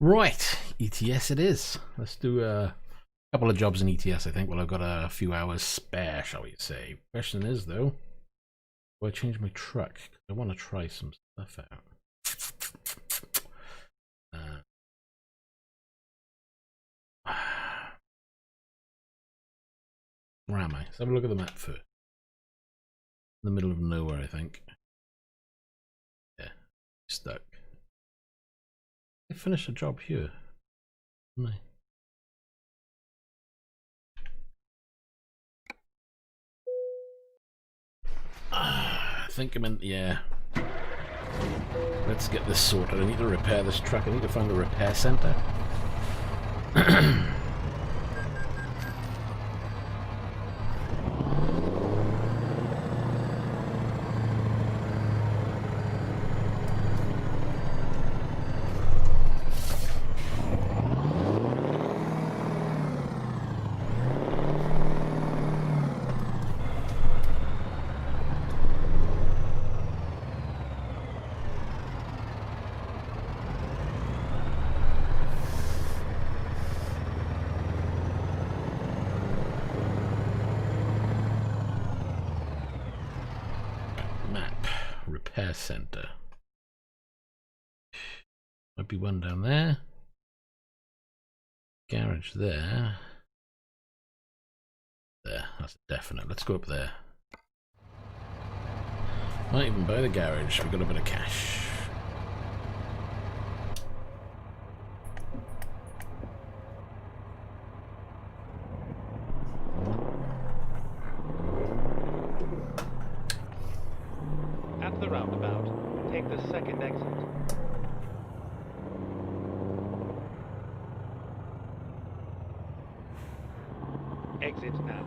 Right, ETS it is. Let's do a couple of jobs in ETS, I think. Well, I've got a few hours spare, shall we say. Question is, though, do I change my truck? I want to try some stuff out. Where am I? Let's have a look at the map first. In the middle of nowhere, I think. Yeah, stuck. I finished a job here. No. I think I'm in. Yeah. Let's get this sorted. I need to repair this truck. I need to find a repair center. Repair center. Might be one down there. Garage there. There, that's definite. Let's go up there. Might even buy the garage. We've got a bit of cash. At the roundabout, take the second exit. Exit now.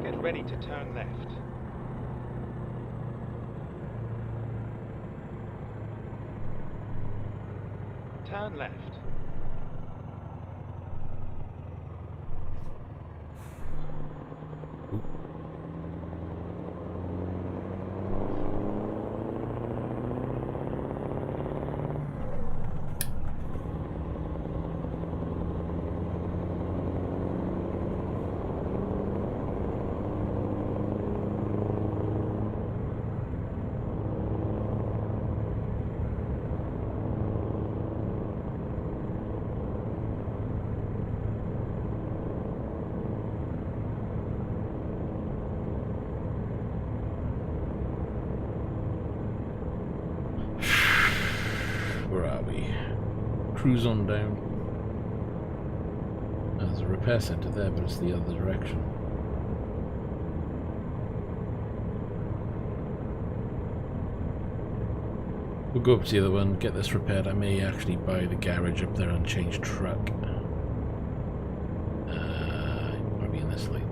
Get ready to turn left. Turn left. Where are we? Cruise on down. Oh, there's a repair center there, but it's the other direction. We'll go up to the other one, get this repaired. I may actually buy the garage up there and change truck. Might be in this lane.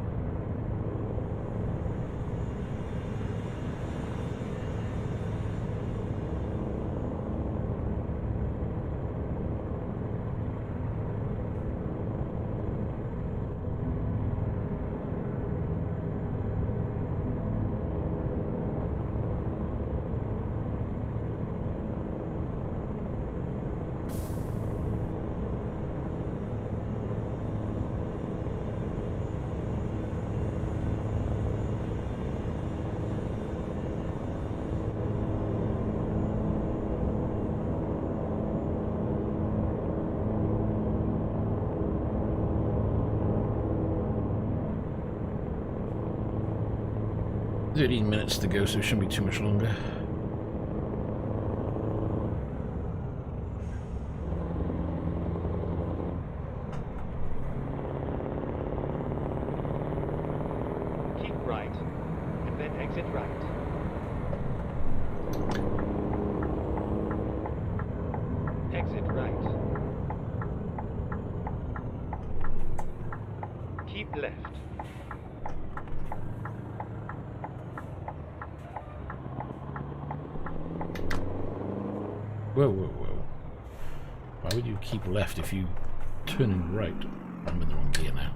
Minutes to go, so it shouldn't be too much longer. Keep right, and then exit right. Exit right. Keep left. Whoa, whoa, whoa. Why would you keep left if you turn right? I'm in the wrong gear now.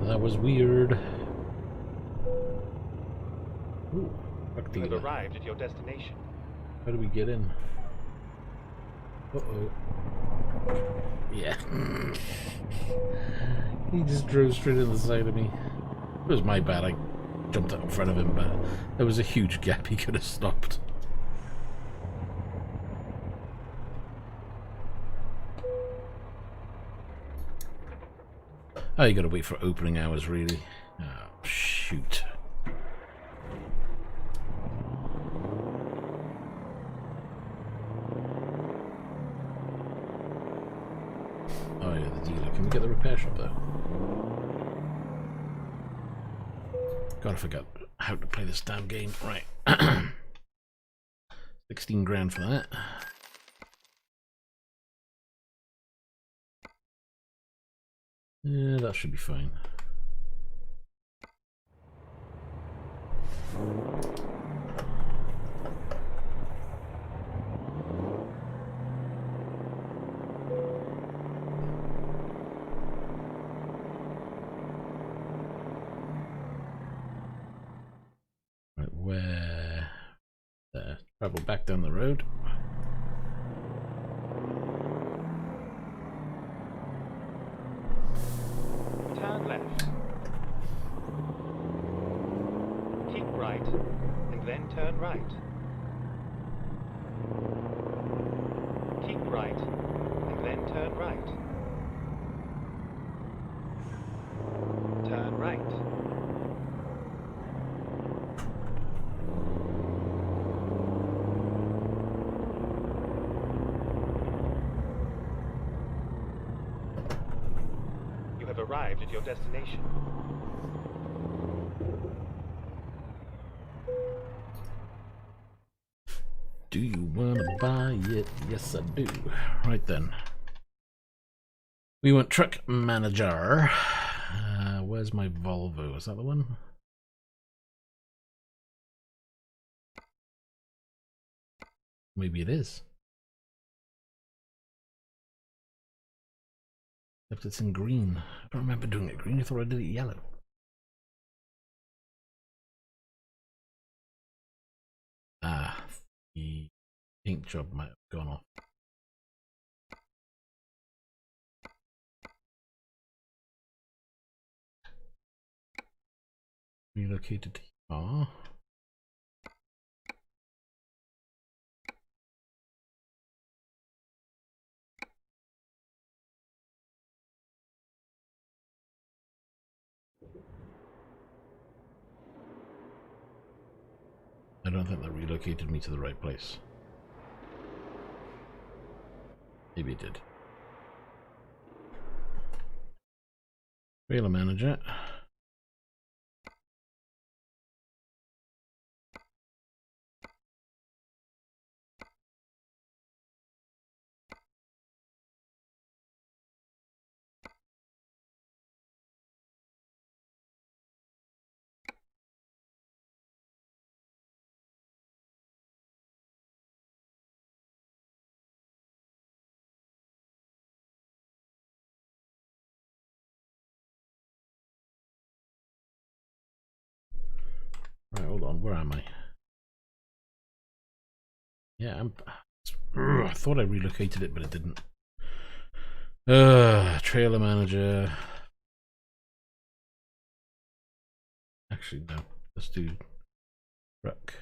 That was weird. Ooh, You have arrived at your destination. How do we get in? Uh-oh. Yeah. He just drove straight in the side of me. It was my bad. I jumped out in front of him, but there was a huge gap he could have stopped. Oh, you gotta wait for opening hours, really. Oh, shoot. Oh, yeah, the dealer. Can we get the repair shop, though? Gotta forget how to play this damn game. Right. 16 grand for that. Yeah, that should be fine. Right, where? There. Travel back down the road. Turn left. Keep right, and then turn right. Keep right, and then turn right. Turn right. You have arrived at your destination. Do you want to buy it? Yes, I do. Right then. We want truck manager. Where's my Volvo? Is that the one? Maybe it is. Except it's in green. I don't remember doing it green. I thought I did it yellow. Ah, the paint job might have gone off. Relocated to here. I don't think that relocated me to the right place. Maybe it did. Trailer manager. Right, hold on. Where am I? Yeah, I thought I relocated it, but it didn't. Trailer manager. Actually, no. Let's do truck.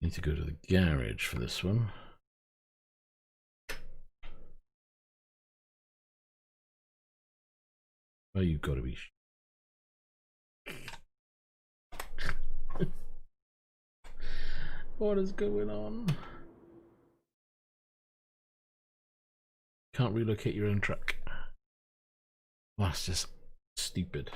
Need to go to the garage for this one. Oh, you've got to be. What is going on? Can't relocate your own truck. Well, that's just stupid.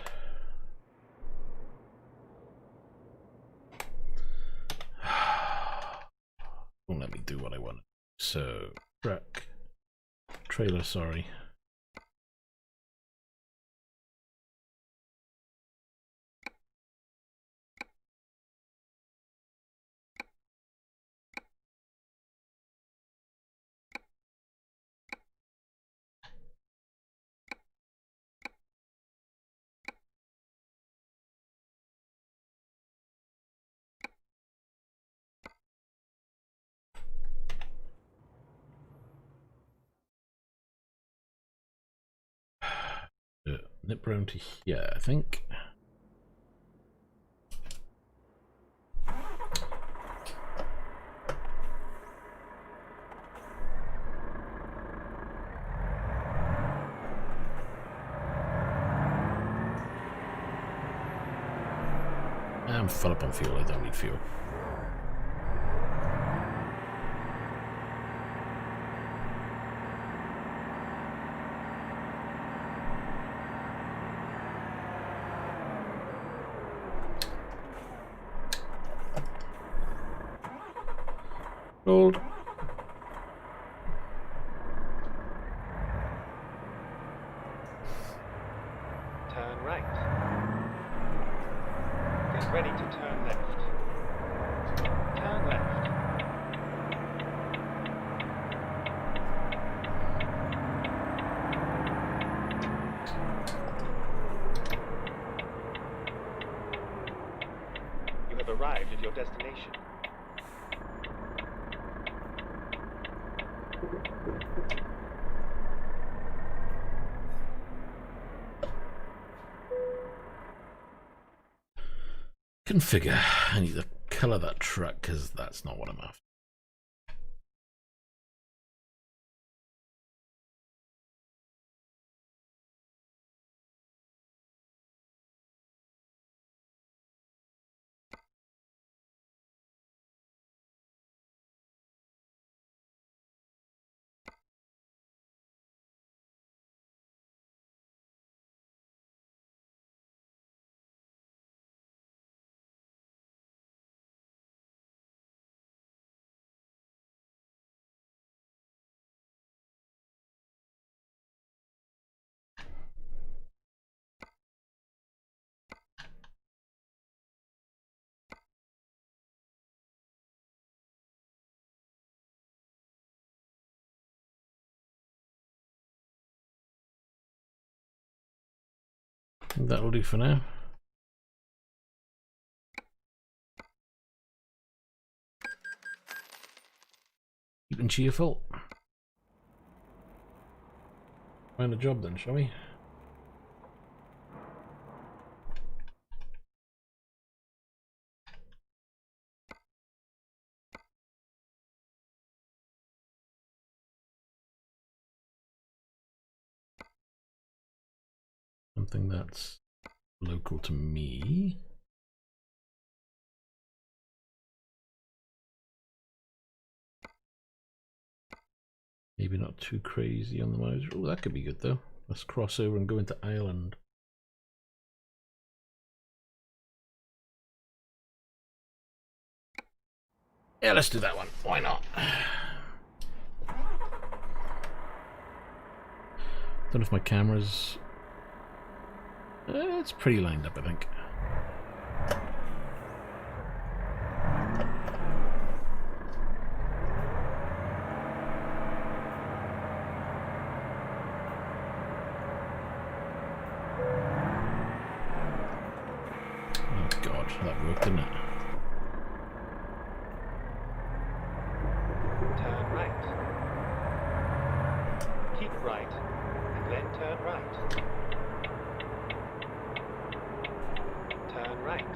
Won't let me do what I want. So, truck, trailer, sorry. Nip round to here, I think. I'm full up on fuel, I don't need fuel. Rolled. Turn right. Get ready to turn left. Turn left. You have arrived at your destination. Configure. I need to colour that truck because that's not what I'm after. That'll do for now. Keeping cheerful. Find a job then, shall we? Something that's local to me. Maybe not too crazy on the miles. Oh, that could be good though. Let's cross over and go into Ireland. Yeah, let's do that one. Why not? Don't know if my camera's... it's pretty lined up, I think. Oh god, that worked, didn't it? Turn right. Keep right, and then turn right. Turn right.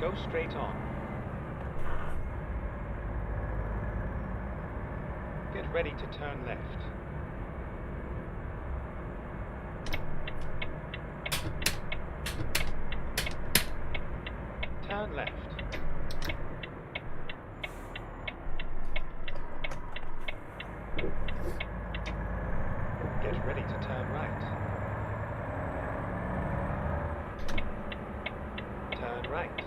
Go straight on. Get ready to turn left. Turn left. Get ready to turn right. Turn right.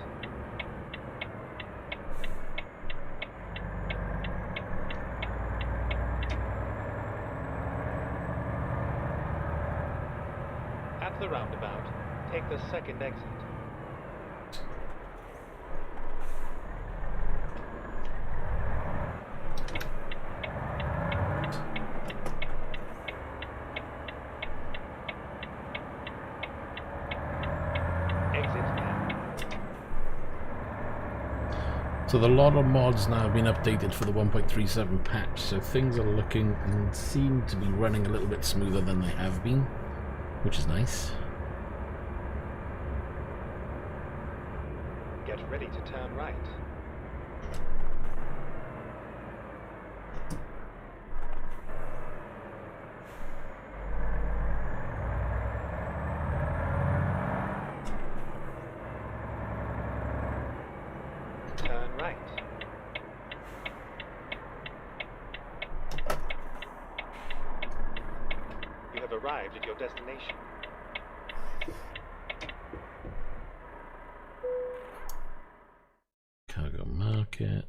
At the roundabout, take the second exit. So the lot of mods now have been updated for the 1.37 patch, so things are looking and seem to be running a little bit smoother than they have been, which is nice. Get ready to turn right. Turn right. You have arrived at your destination. Cargo market.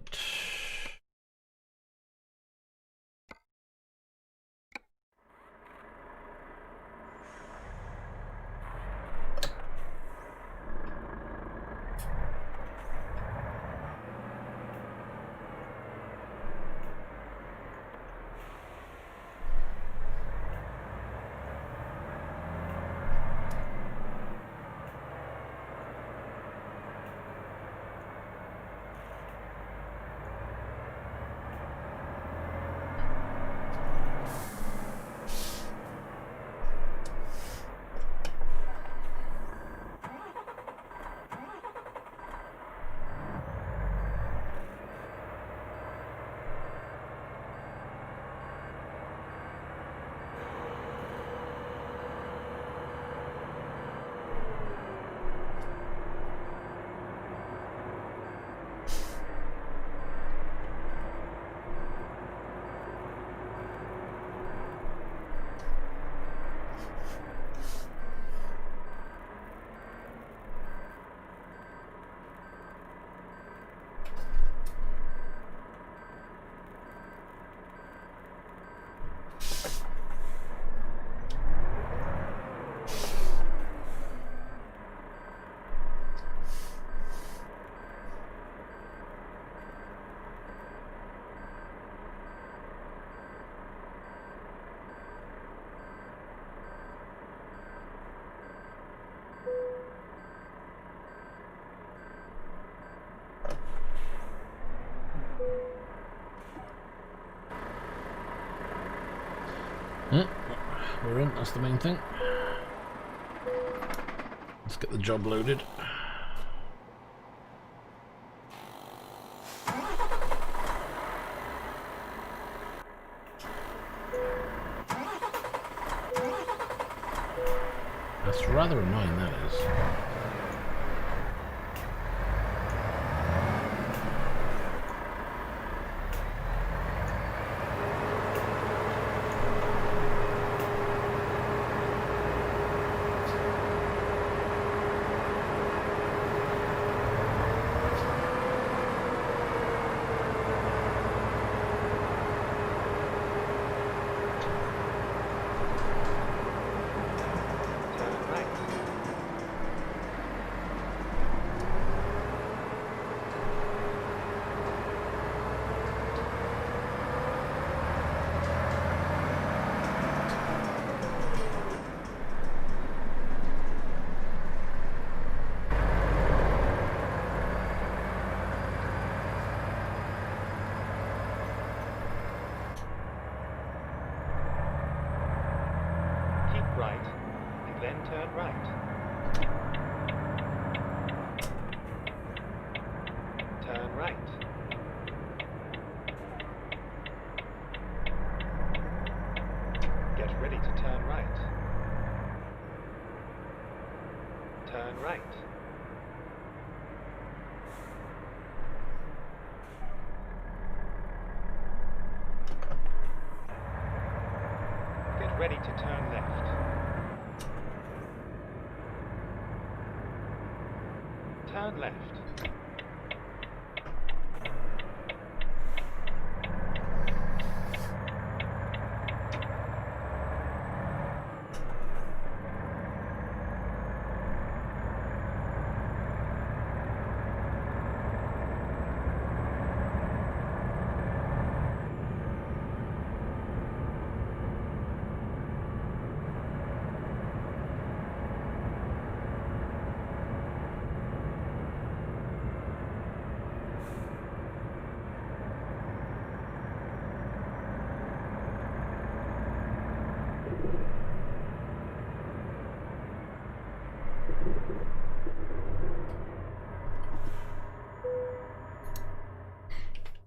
Yeah, we're in, that's the main thing. Let's get the job loaded. That's rather annoying, that is. ready to turn left. Turn left.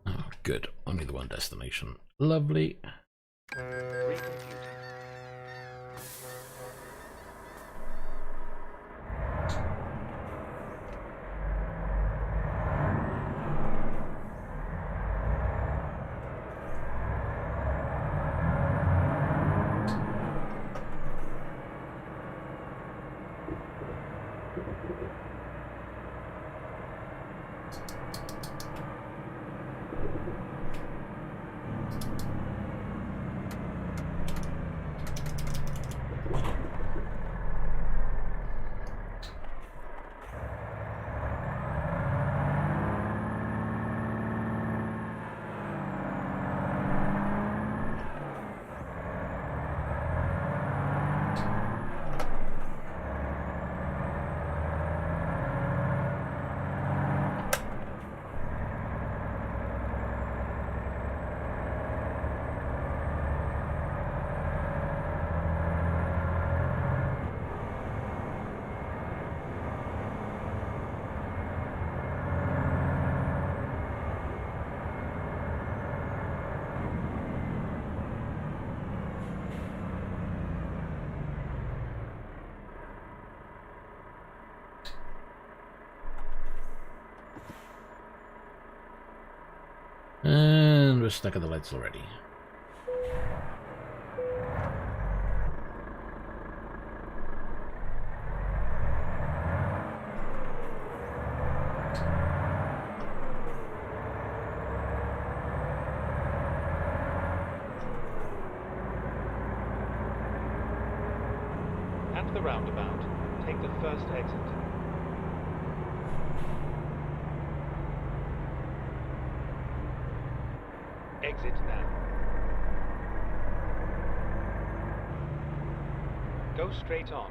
Oh, good. Only the one destination. Lovely. Recomputing. And we're stuck at the lights already. At the roundabout, take the first exit. Exit now. Go straight on.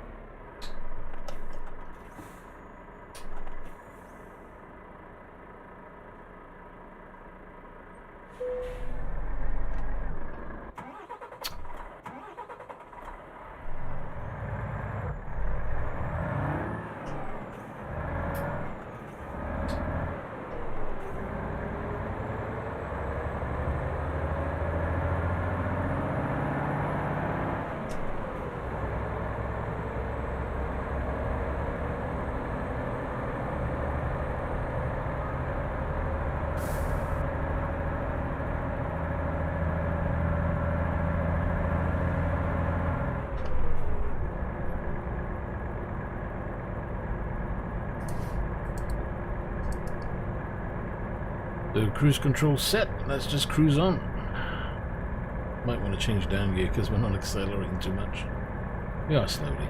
So cruise control set, let's just cruise on. Might want to change down gear because we're not accelerating too much. We are slowly.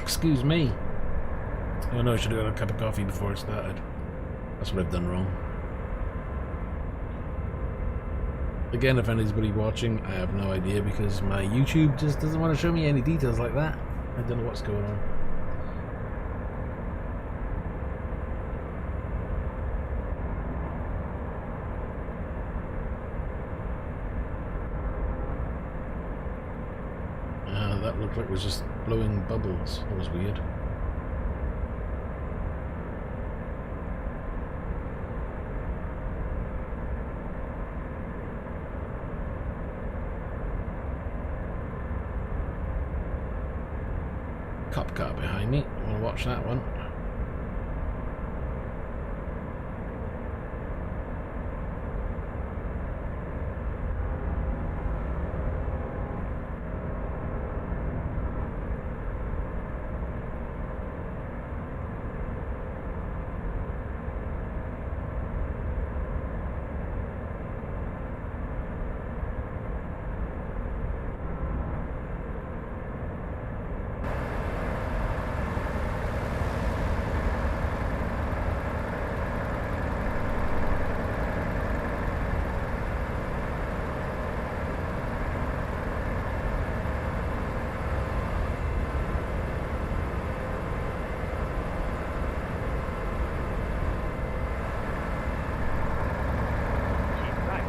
Excuse me. Oh no, I should have got a cup of coffee before it started. That's what I've done wrong. Again, if anybody's watching, I have no idea because my YouTube just doesn't want to show me any details like that. I don't know what's going on. truck was just blowing bubbles. That was weird. Cop car behind me. I want to watch that one. Keep right.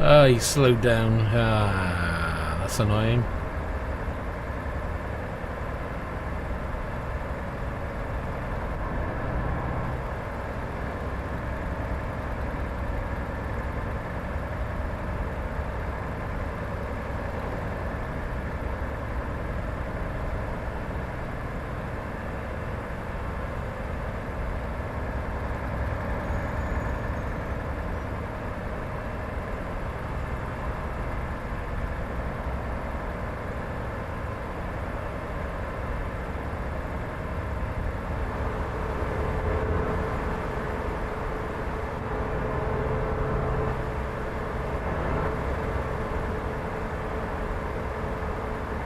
Ah, he slowed down. Ah, that's annoying.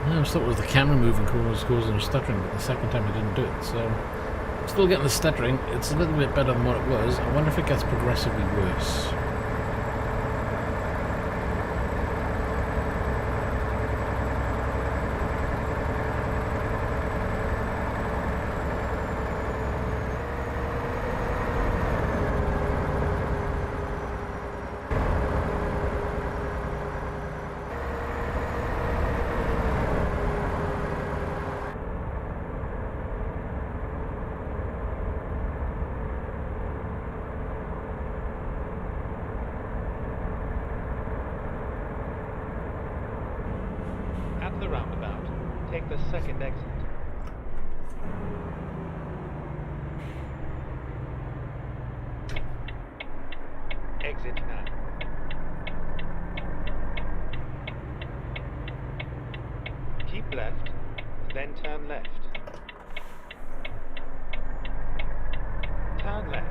I just thought it was the camera moving was causing stuttering, but the second time I didn't do it, so still getting the stuttering. It's a little bit better than what it was. I wonder if it gets progressively worse. At the roundabout, take the second exit. Exit now. Keep left, then turn left. Turn left.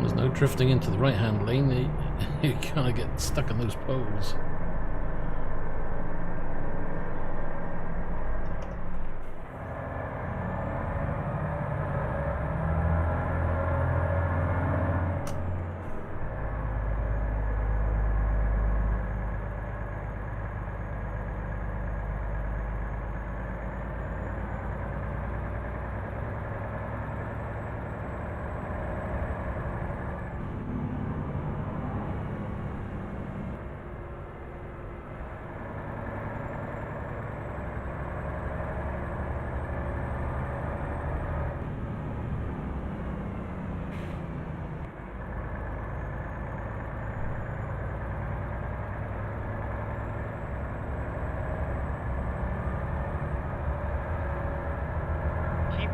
There's no drifting into the right-hand lane. You kind of get stuck in those poles.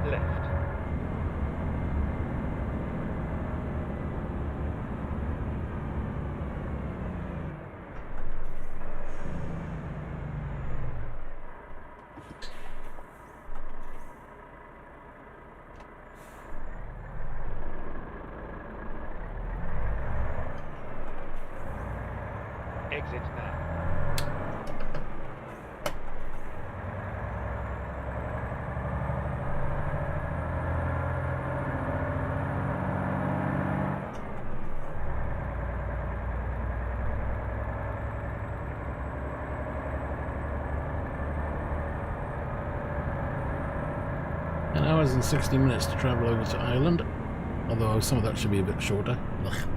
left. Exit now. An hours and 60 minutes to travel over to Ireland, although some of that should be a bit shorter. Ugh.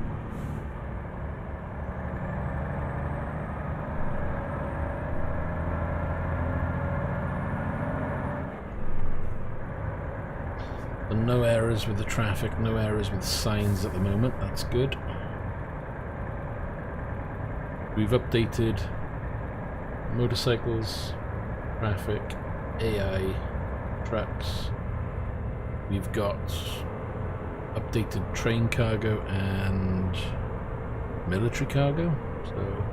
And no errors with the traffic, no errors with signs at the moment, that's good. We've updated motorcycles, traffic, AI, trucks. We've got updated train cargo and military cargo, so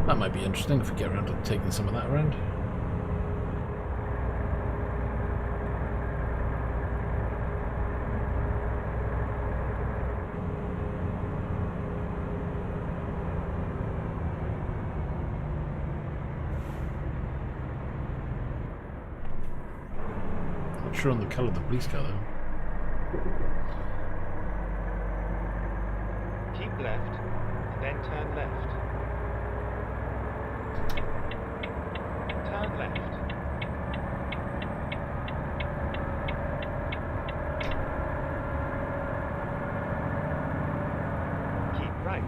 that might be interesting if we get around to taking some of that around. Not sure on the colour of the police car though. Keep left, and then turn left. Turn left. Keep right.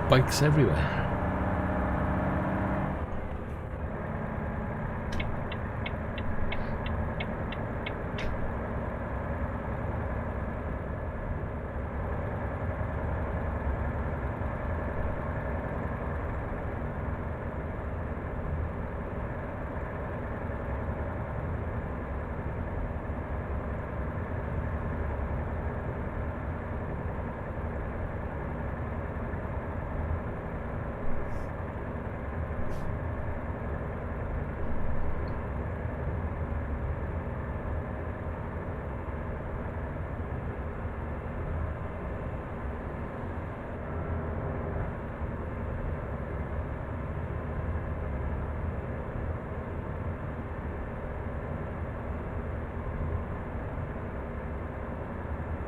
Bikes everywhere.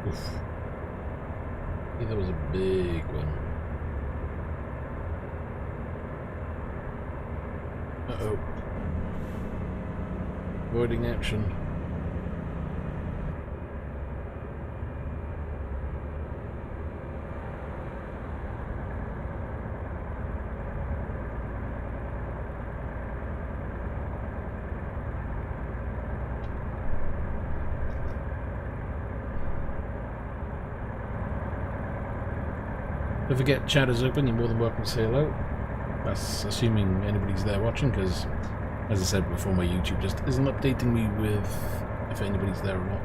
Oof. I think that was a big one. Uh-oh. Avoiding action. Don't forget, chat is open, you're more than welcome to say hello. That's assuming anybody's there watching, because, as I said before, my YouTube just isn't updating me with if anybody's there or not.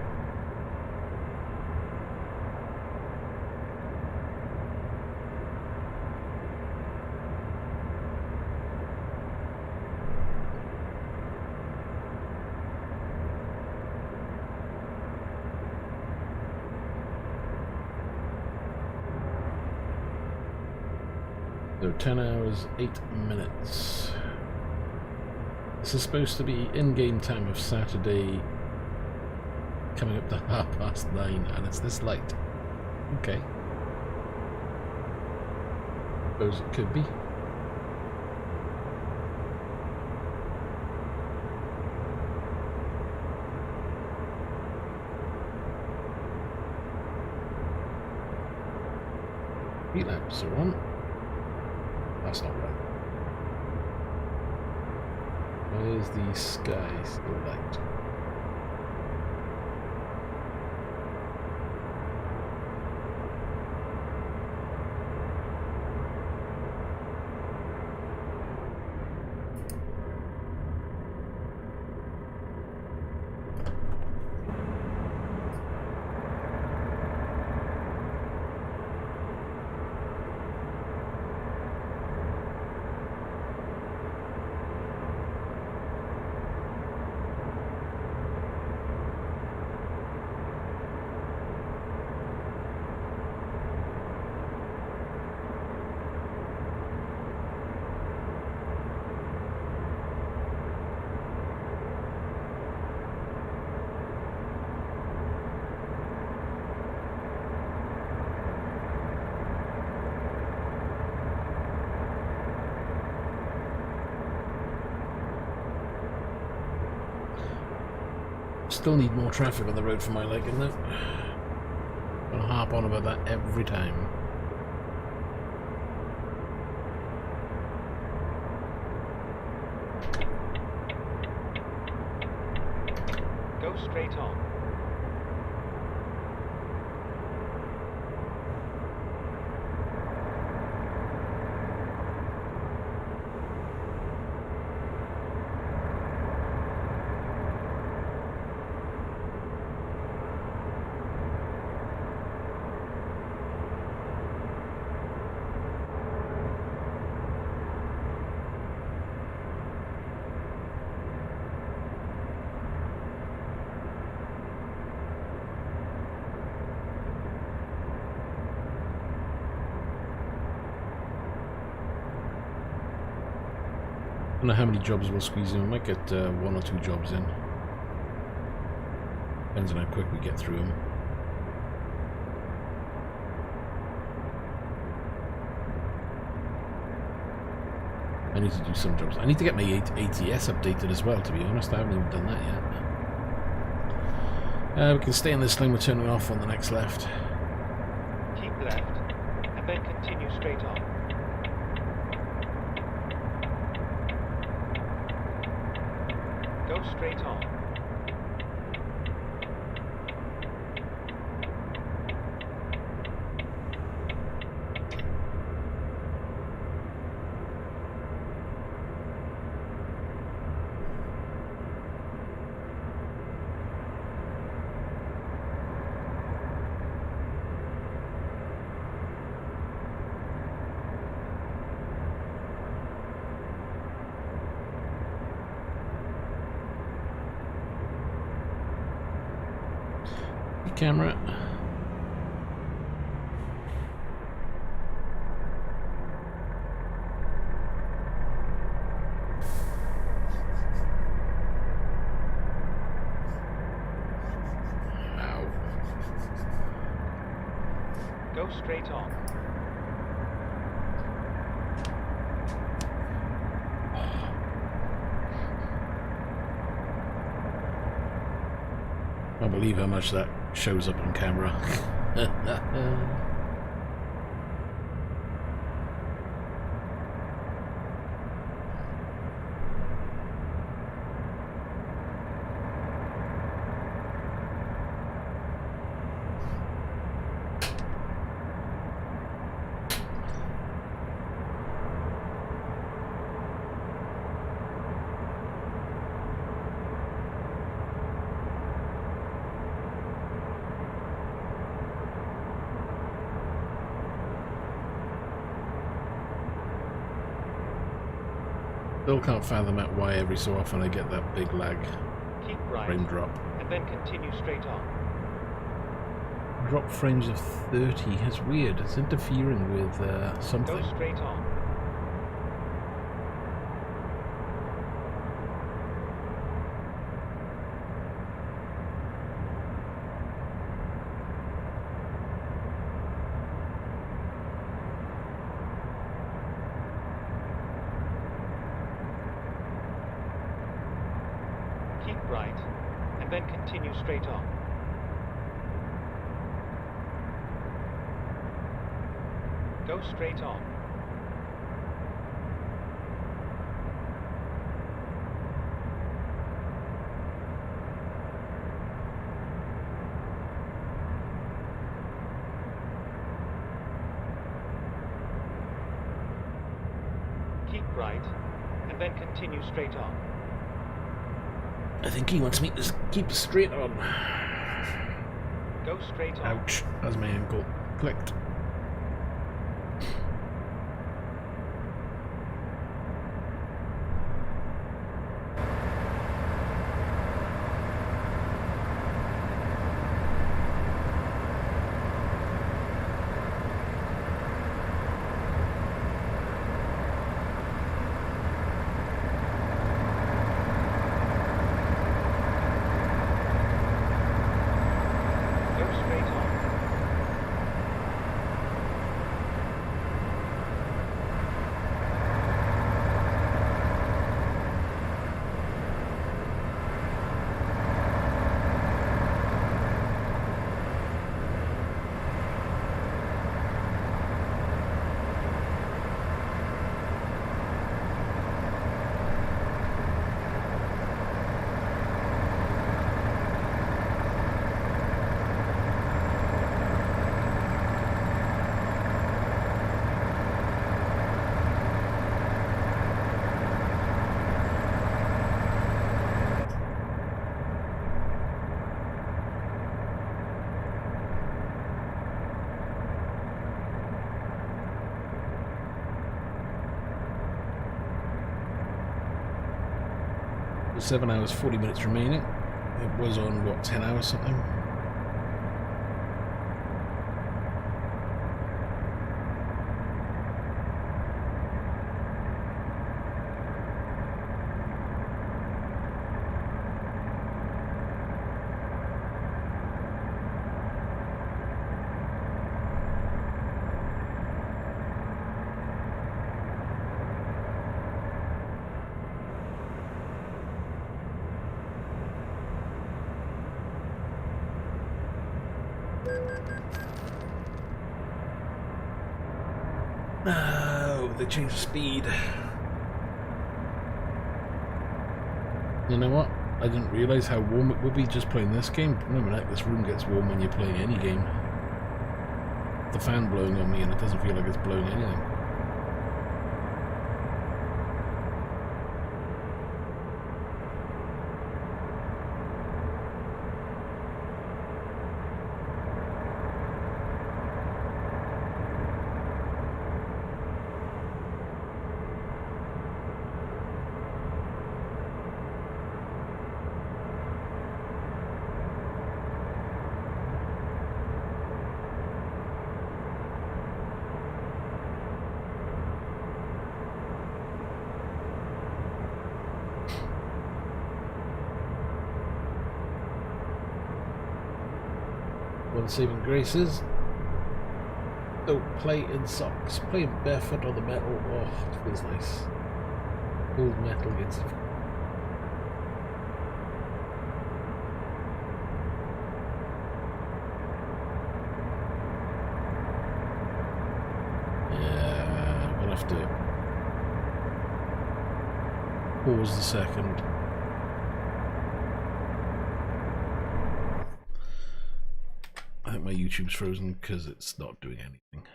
So 10 hours, 8 minutes. This is supposed to be in-game time of Saturday, coming up to 9:30, and it's this late. Okay. Suppose it could be. Heat lamps are on. That's not right. Where's the sky still light? Still need more traffic on the road for my liking though. Gonna harp on about that every time. Go straight on. I don't know how many jobs we'll squeeze in. We might get 1 or 2 jobs in. Depends on how quick we get through them. I need to do some jobs. I need to get my ATS updated as well, to be honest. I haven't even done that yet. We can stay in this lane. We're turning off on the next left. Keep left, and then continue straight on. Go straight on. Camera. Wow. Go straight on. I can't believe how much that shows up on camera. Still can't fathom out why every so often I get that big lag Keep right, frame drop. and then continue straight on. Drop frames of 30. It's weird. It's interfering with something. Go straight on. then continue straight on. Go straight on. Keep right, and then continue straight on. I think he wants me to keep straight on. Go straight on. Ouch, as my ankle clicked. There's 7 hours 40 minutes remaining. It was on what, 10 hours something? Oh, they changed the speed. You know what? I didn't realise how warm it would be just playing this game. Remember that this room gets warm when you're playing any game. The fan blowing on me and it doesn't feel like it's blowing anything. One saving grace is don't play in socks. Play barefoot on the metal. Oh, it feels nice. Cold metal gets. Yeah, we'll have to pause the second. I think my YouTube's frozen because it's not doing anything.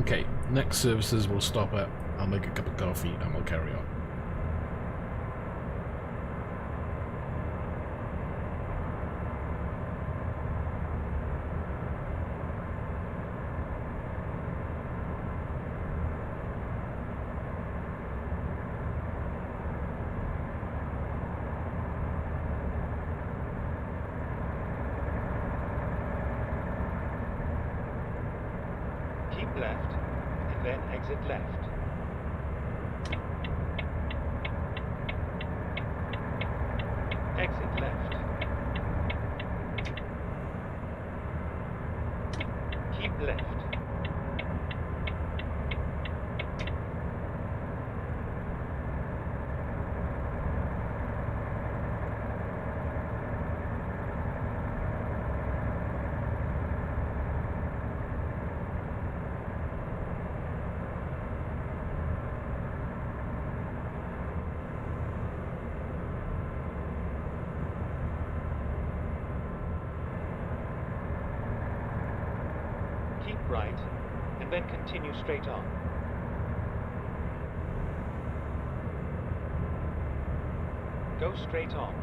Okay, next services we'll stop at. I'll make a cup of coffee and we'll carry on. Keep left, and then exit left. Exit left. Keep left. Keep right, and then continue straight on. Go straight on.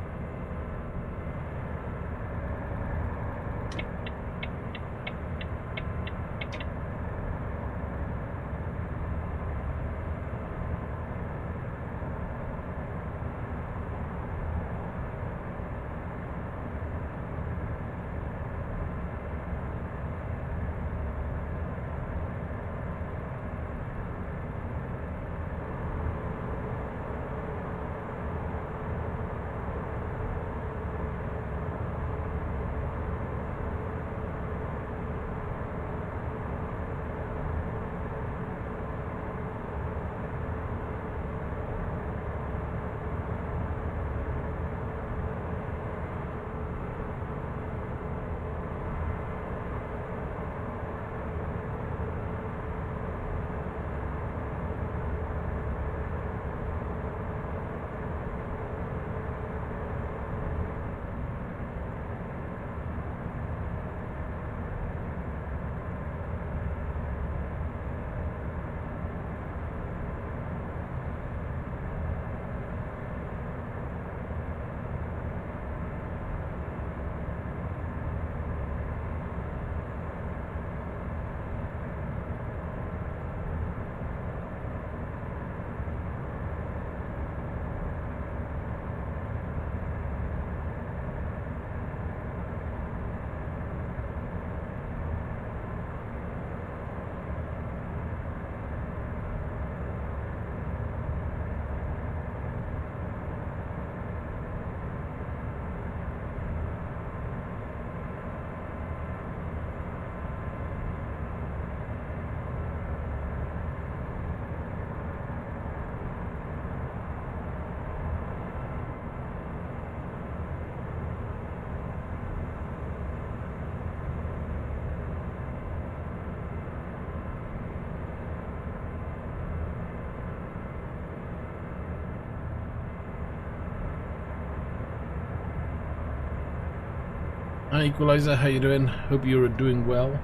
Hi Equalizer, how you doing? Hope you're doing well.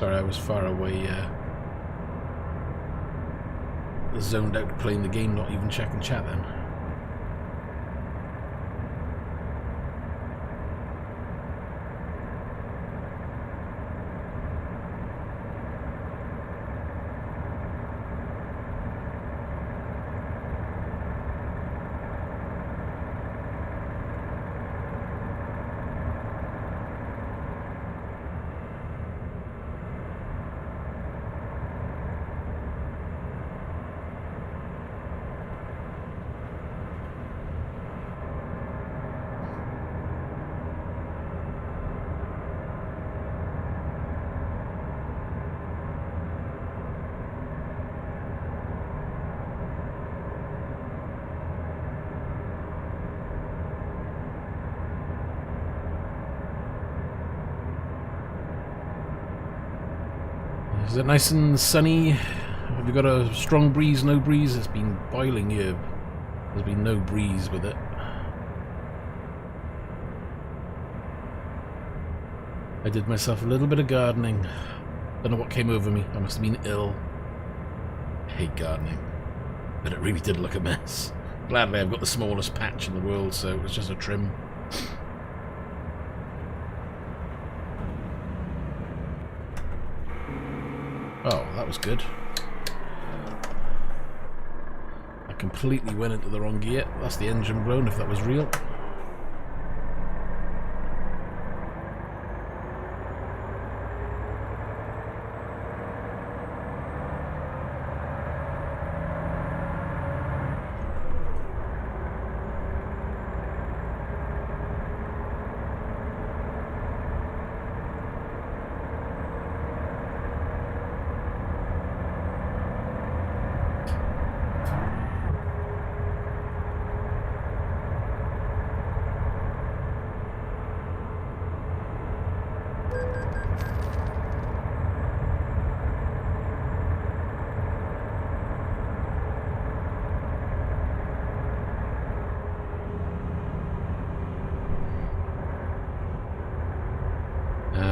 Sorry, I was far away, zoned out playing the game, not even checking chat then. Is it nice and sunny? Have you got a strong breeze, no breeze? It's been boiling here. There's been no breeze with it. I did myself a little bit of gardening. Don't know what came over me. I must have been ill. I hate gardening. But it really did look a mess. Gladly I've got the smallest patch in the world, so it was just a trim. Oh, that was good. I completely went into the wrong gear. That's the engine blown, if that was real.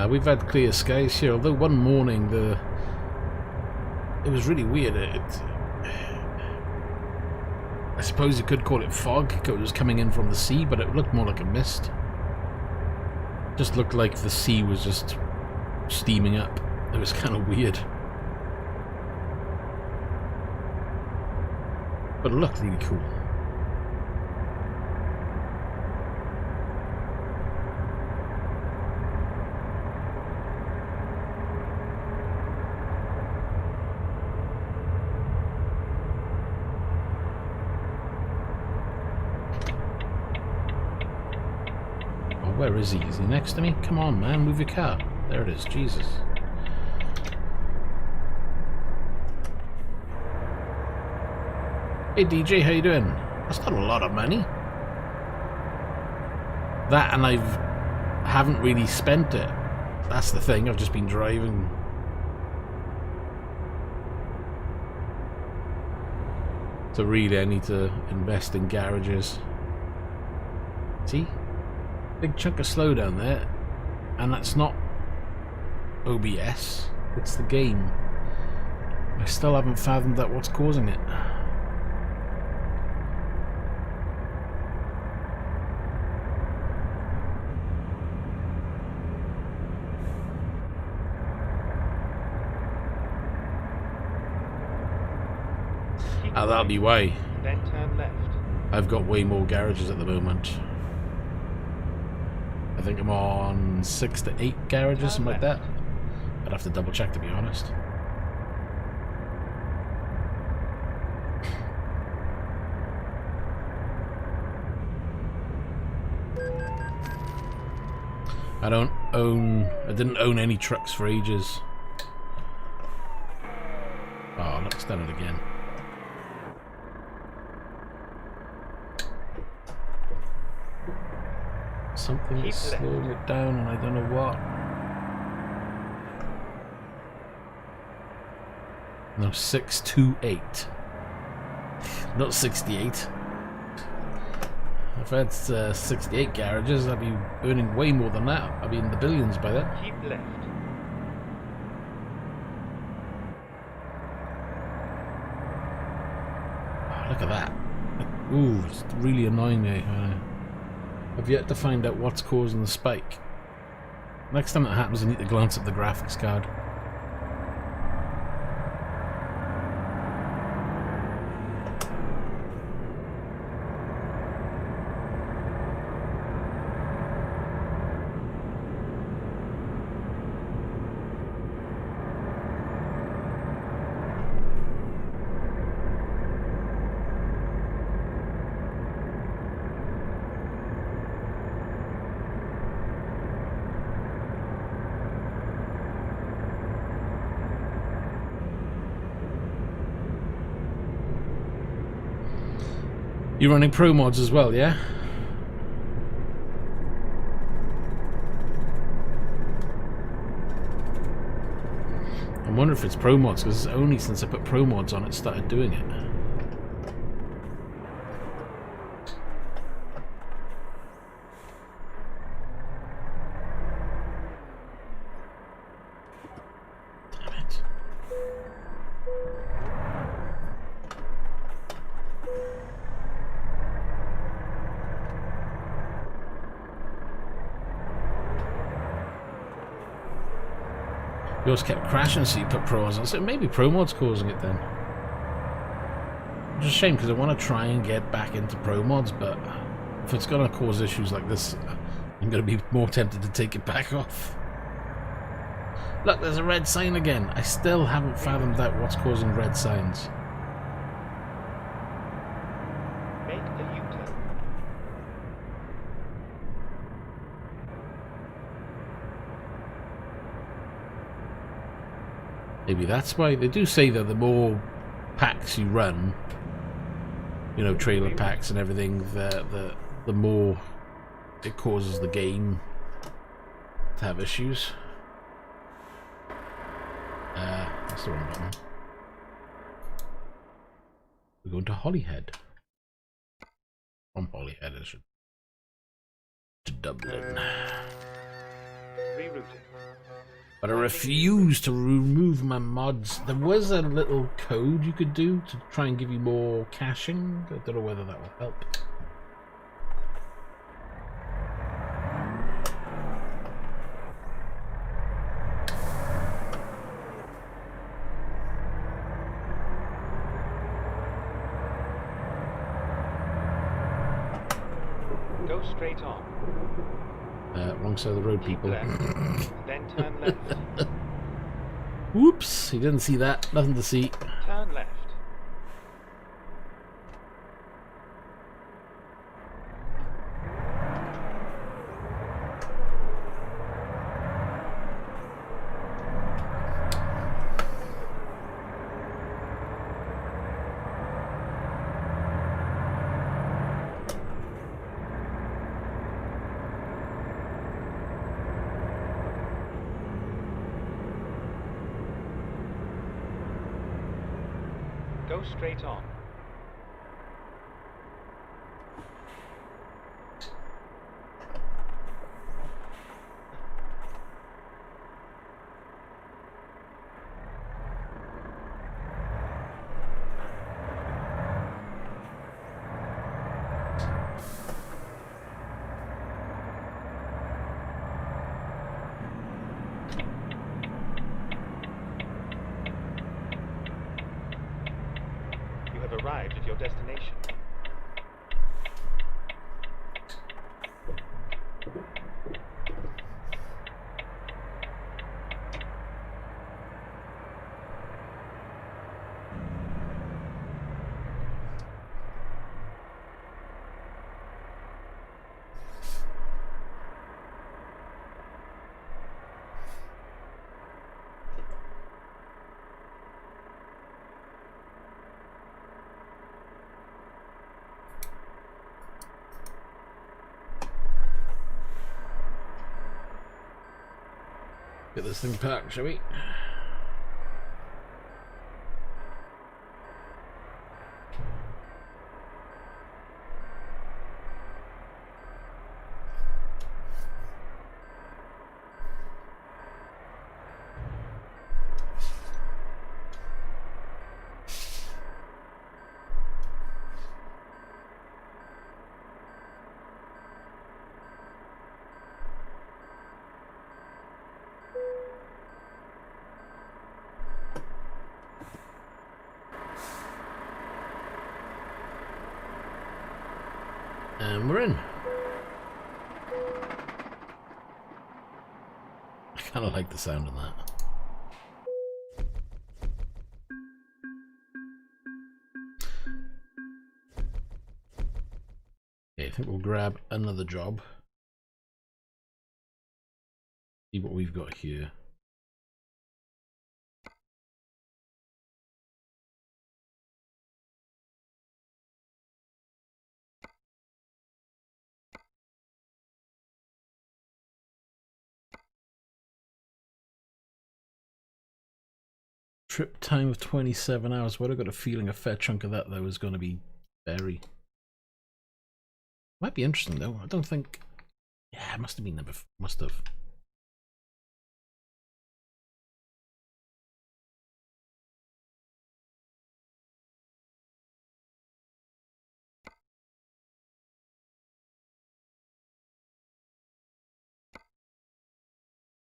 We've had clear skies here, although one morning it was really weird. I suppose you could call it fog, because it was coming in from the sea, but it looked more like a mist. Just looked like the sea was just steaming up. It was kind of weird. But it looked really cool. Where is he? Is he next to me? Come on, man, move your car. There it is, Jesus. Hey DJ, how you doing? That's not a lot of money. That, and I haven't really spent it. That's the thing, I've just been driving. So really I need to invest in garages. See? Big chunk of slowdown there, and that's not OBS, it's the game. I still haven't fathomed out what's causing it. That'll be why. Then turn left. I've got way more garages at the moment. I think I'm on 6 to 8 garages, something like that. I'd have to double check, to be honest. I didn't own any trucks for ages. Oh, look, it's done it again. Something is slowing it down, and I don't know what. No, 628. Not 68. If I had 68 garages, I'd be earning way more than that. I'd be in the billions by then. Keep left. Oh, look at that. Ooh, it's really annoying me. I've yet to find out what's causing the spike. Next time that happens, I need to glance at the graphics card. You're running Promods as well, yeah? I wonder if it's Promods, because it's only since I put Promods on it started doing it. Yours kept crashing, so you put Promods on. So maybe Promods causing it then. Which is a shame because I want to try and get back into Promods, but if it's going to cause issues like this, I'm going to be more tempted to take it back off. Look, there's a red sign again. I still haven't fathomed out what's causing red signs. Make a U-turn. Maybe that's why they do say that the more packs you run, you know, trailer packs and everything, the more it causes the game to have issues. That's the wrong button. We're going to Holyhead. From Holyhead, it should. To Dublin. Rerouting. But I refuse to remove my mods. There was a little code you could do to try and give you more caching. I don't know whether that will help. Go straight on. Wrong side of the road, people. Left. Then turn left. Whoops, he didn't see that. Nothing to see. Turn left. Go straight on. Arrived at your destination. Get this thing packed, shall we? And we're in. I kind of like the sound of that. Okay, I think we'll grab another job. See what we've got here. Trip time of 27 hours. What I've got a feeling a fair chunk of that though is going to be ferry. Might be interesting though. I don't think. Yeah, it must have been there before. Must have.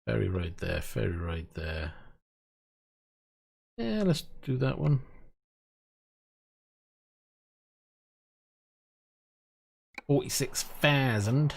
Ferry right there, ferry right there. Yeah, let's do that one. $46,000.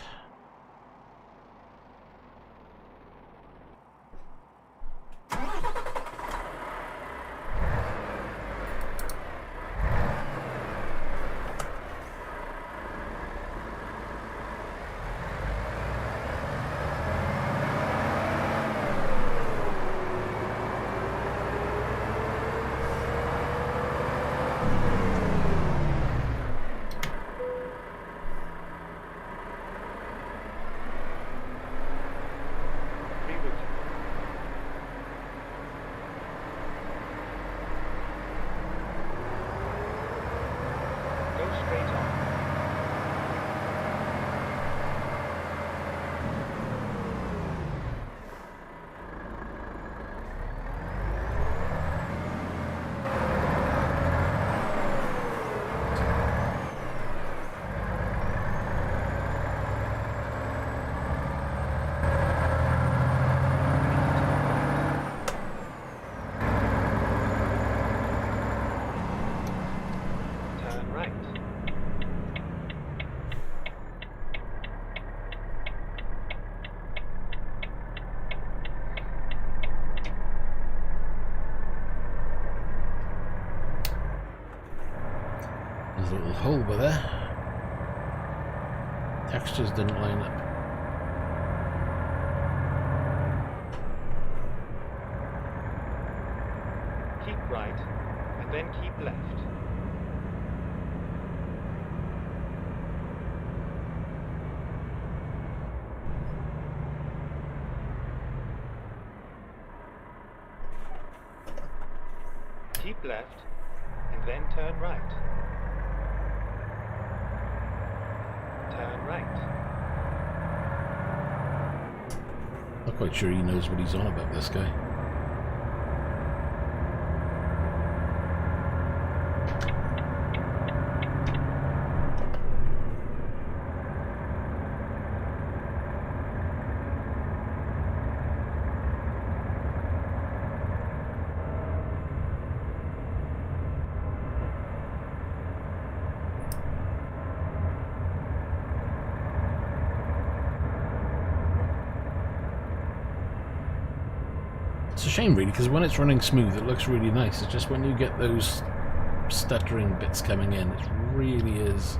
There's a little hole by there. Textures didn't line up. Keep right, and then keep left. Keep left, and then turn right. Turn right. Not quite sure he knows what he's on about, this guy. It's a shame, really, because when it's running smooth, it looks really nice. It's just when you get those stuttering bits coming in, it really is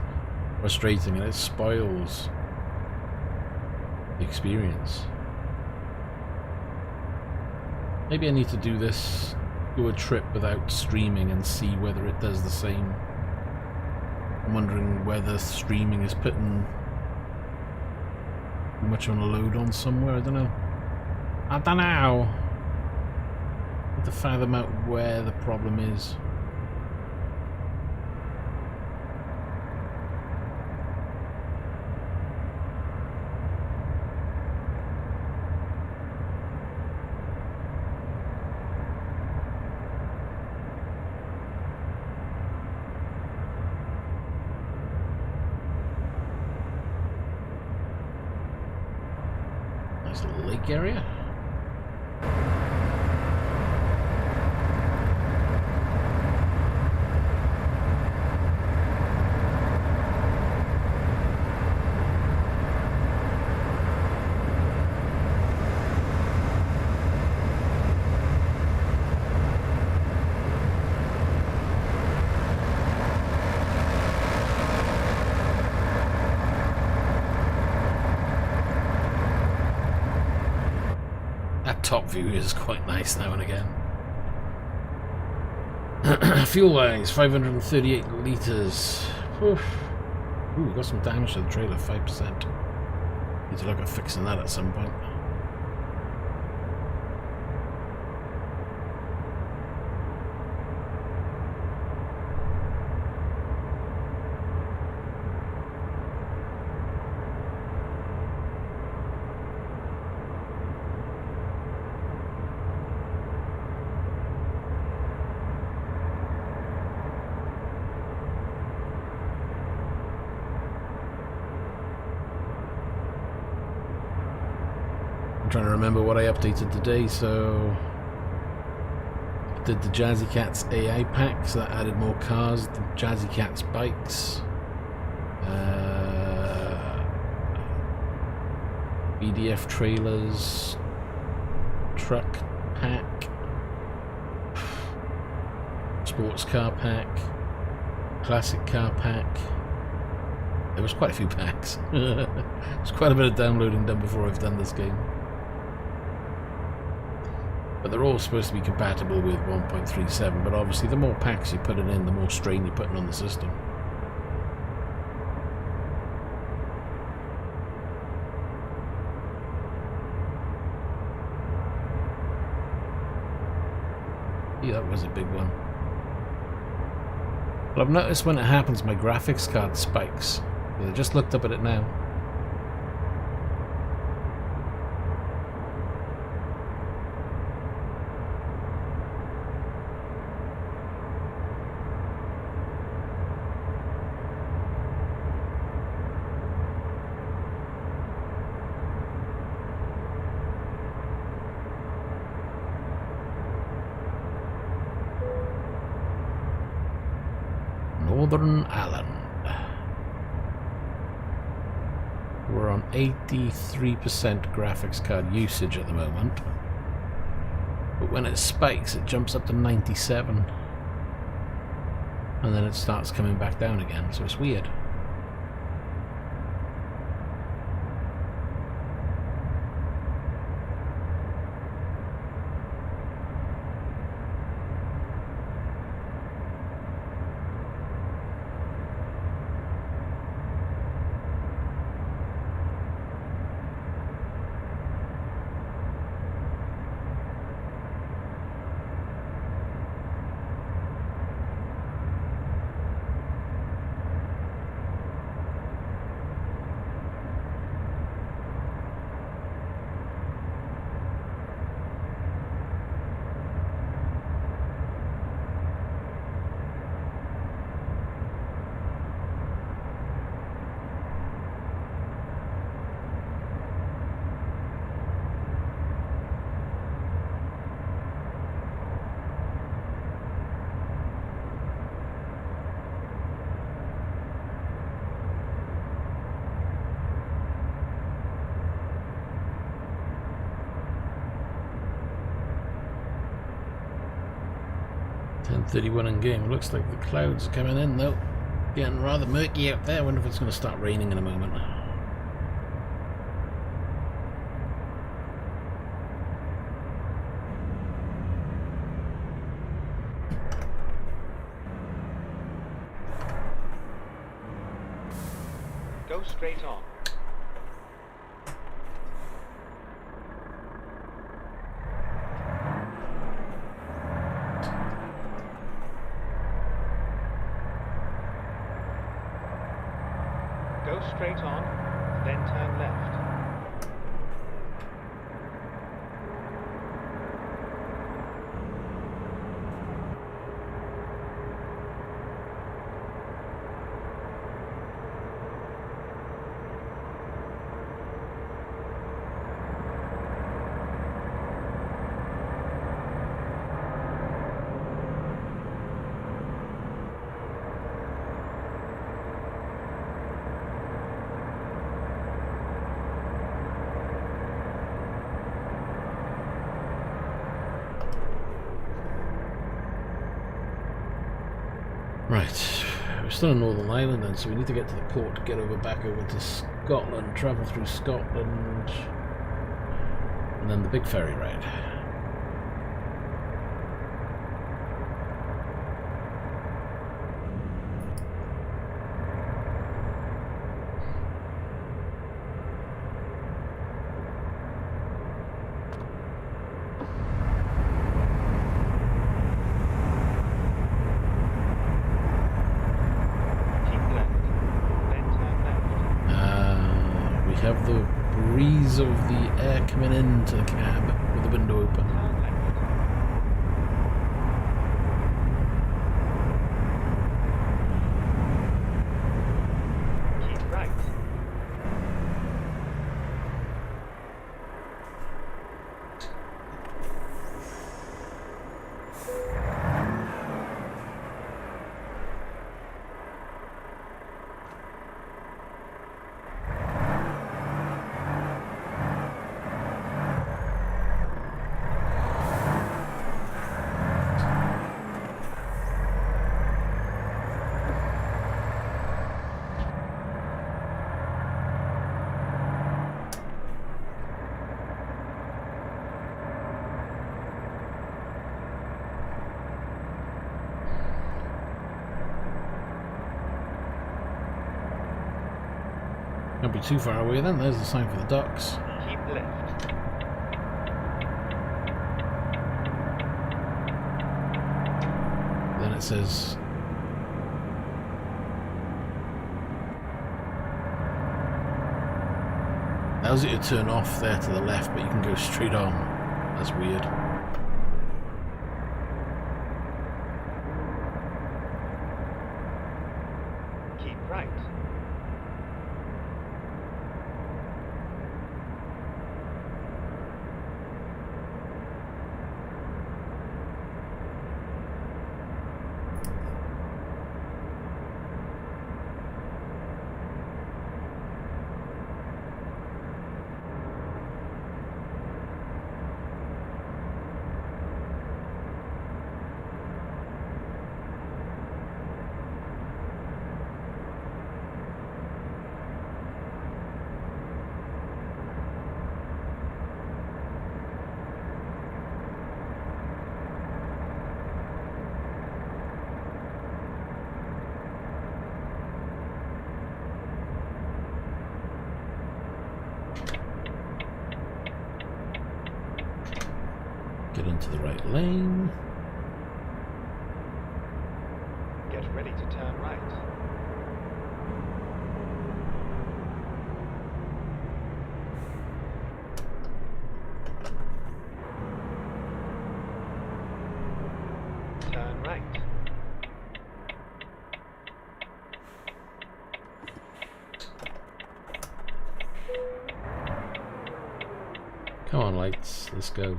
frustrating, and it spoils the experience. Maybe I need to do a trip without streaming and see whether it does the same. I'm wondering whether streaming is putting too much on a load on somewhere. I don't know. I don't know. To fathom out where the problem is. Nice little lake area. Top view is quite nice now and again. Fuel wise, 538 litres. Ooh, got some damage to the trailer, 5%. Need to look at fixing that at some point. I'm trying to remember what I updated today, so I did the Jazzy Cats AI pack, so that added more cars, the Jazzy Cats bikes, BDF trailers, truck pack, sports car pack, classic car pack. There was quite a few packs. There's quite a bit of downloading done before I've done this game. But they're all supposed to be compatible with 1.37, but obviously the more packs you put in, the more strain you're putting on the system. Yeah, that was a big one. But I've noticed when it happens, my graphics card spikes. I just looked up at it now. Northern Ireland. We're on 83% graphics card usage at the moment. But when it spikes, it jumps up to 97. And then it starts coming back down again, so it's weird. .31 in game. Looks like the clouds are coming in though. Getting rather murky out there. I wonder if it's going to start raining in a moment. Go straight on. Go straight on, then turn left. Right, we're still in Northern Ireland then, so we need to get to the port to get back over to Scotland, travel through Scotland, and then the big ferry ride. Have the breeze of the air coming into the cab with the window open. Turn left. Keep right. Can't be too far away then. There's the sign for the docks. Keep left. Then it says allows you to turn off there to the left, but you can go straight on. That's weird. Keep right. Get into the right lane. Get ready to turn right. Turn right. Come on, lights. Let's go.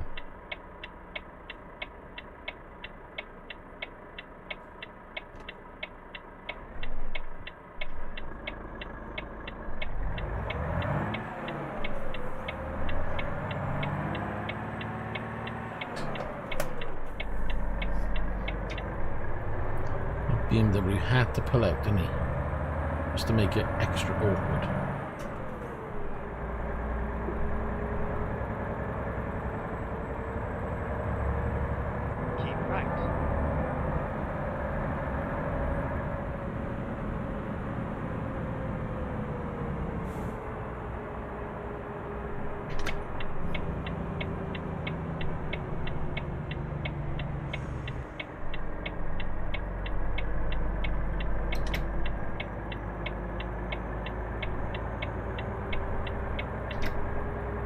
BMW had to pull out, didn't he? Just to make it extra awkward. Keep right.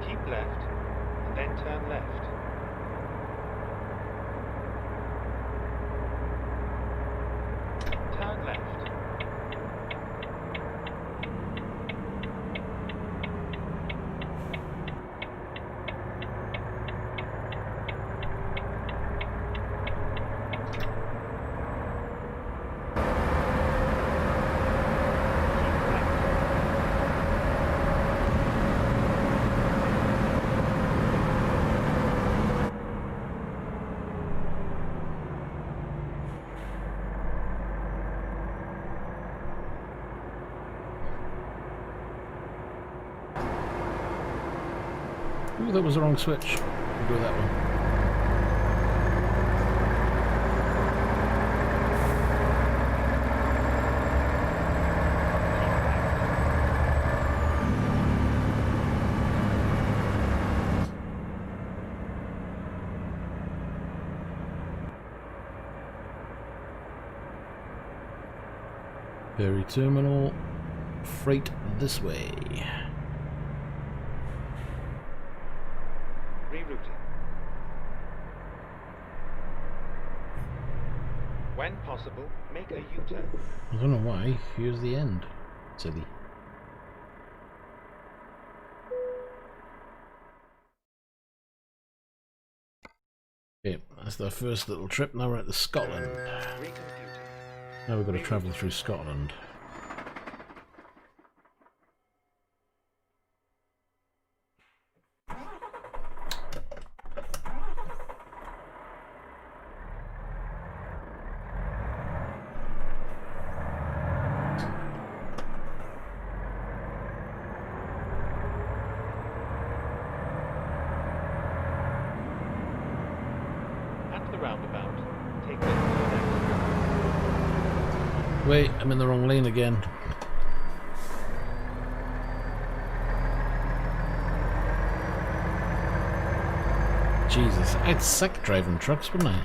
Keep left, and then turn left. Turn left. Keep right. Ooh, that was the wrong switch. We'll go that one. Ferry terminal. Freight this way. Rerouting. When possible, make a U-turn. I don't know why. Here's the end. Silly. Okay, that's the first little trip. Now we're at the Scotland. Recomputing. Now we've got to travel through Scotland. At the roundabout, take the left. Wait, I'm in the wrong lane again. Jesus, I'd suck driving trucks, wouldn't I?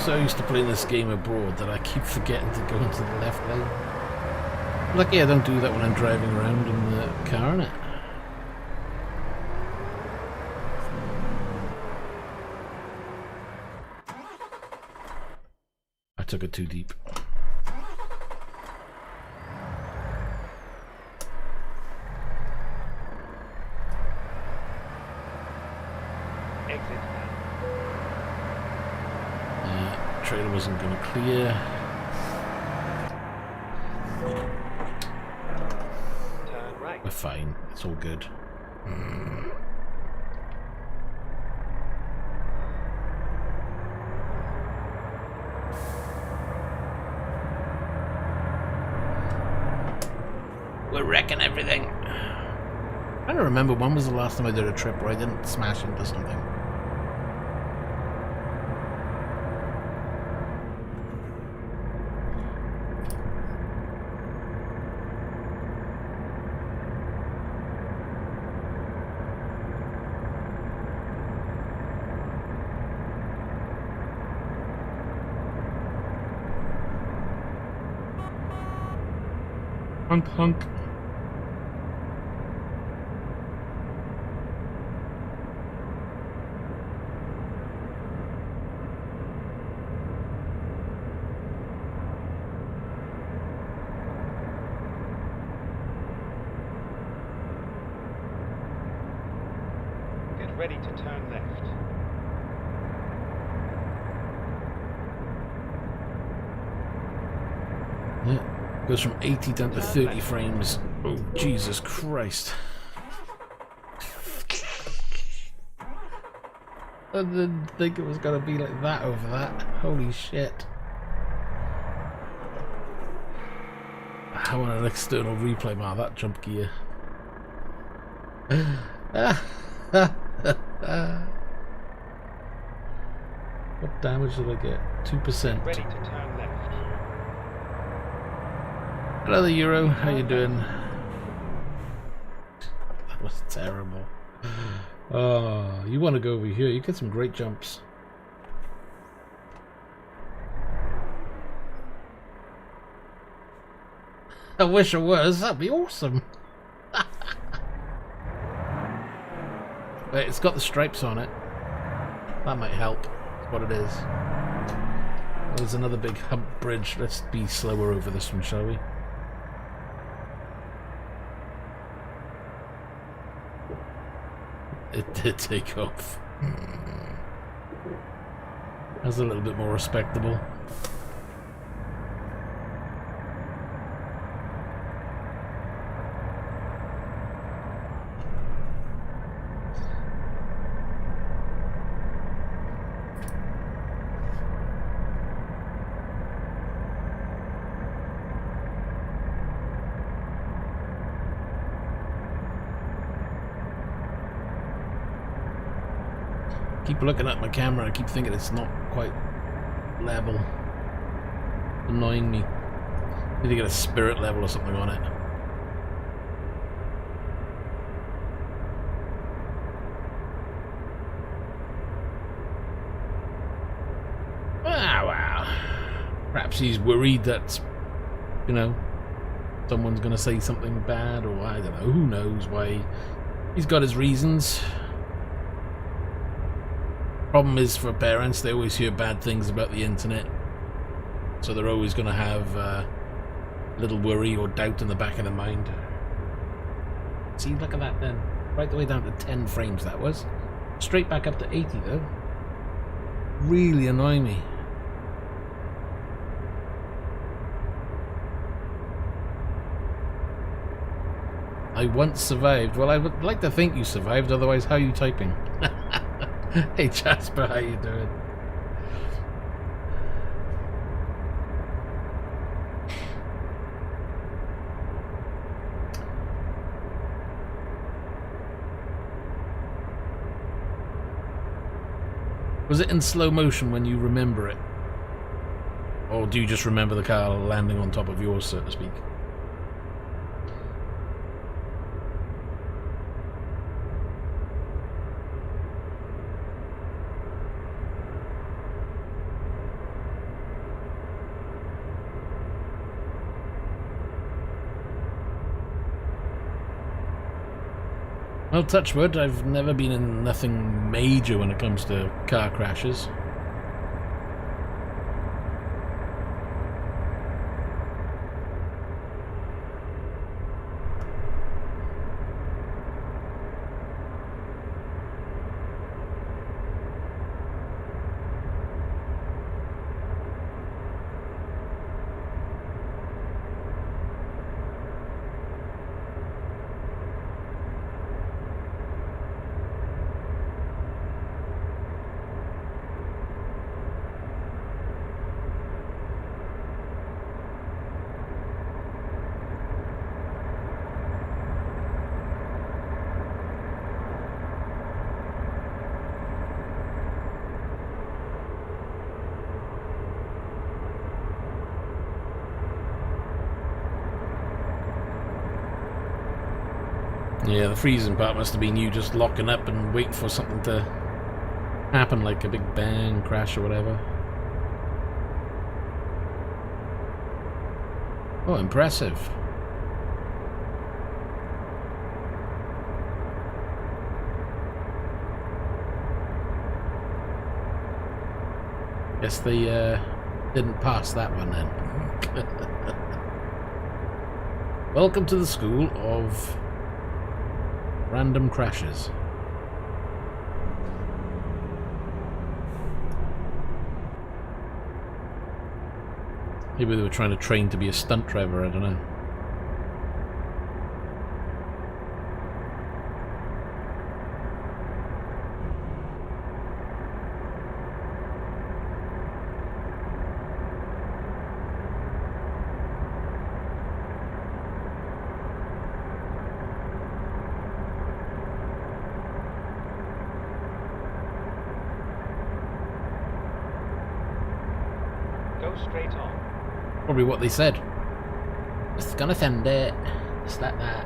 So used to playing this game abroad that I keep forgetting to go into the left lane. Lucky I don't do that when I'm driving around in the car, innit? I took it too deep. Exit now. Trailer wasn't going to clear. Turn right. We're fine. It's all good. We're wrecking everything. I don't remember when was the last time I did a trip where I didn't smash into something. Honk, honk. Get ready to turn left. Yeah. Goes from 80 down to 30 frames. Oh, Jesus Christ. I didn't think it was going to be like that over that. Holy shit. I want an external replay, man. That jump gear. What damage did I get? 2%. Ready to turn left. Hello, the Euro. How you doing? That was terrible. Oh, you want to go over here? You get some great jumps. I wish it was. That'd be awesome. Wait, it's got the stripes on it. That might help. That's what it is. There's another big hump bridge. Let's be slower over this one, shall we? It did take off. That's a little bit more respectable. Keep looking at my camera, I keep thinking it's not quite level. Annoying me. Need to get a spirit level or something on it. Ah, wow. Perhaps he's worried that, you know, someone's going to say something bad, or I don't know, who knows why. He's got his reasons. Problem is, for parents, they always hear bad things about the internet, so they're always going to have a little worry or doubt in the back of their mind. See, look at that then. Right the way down to 10 frames that was. Straight back up to 80 though. Really annoy me. I once survived. Well, I would like to think you survived, otherwise how are you typing? Hey Jasper, how you doing? Was it in slow motion when you remember it? Or do you just remember the car landing on top of yours, so to speak? Well, touch wood, I've never been in nothing major when it comes to car crashes. Yeah, the freezing part must have been you just locking up and waiting for something to happen, like a big bang, crash or whatever. Oh, impressive. Guess they didn't pass that one then. Welcome to the school of random crashes. Maybe they were trying to train to be a stunt driver, I don't know. Go straight on. Probably what they said. It's gonna send it. Just like that.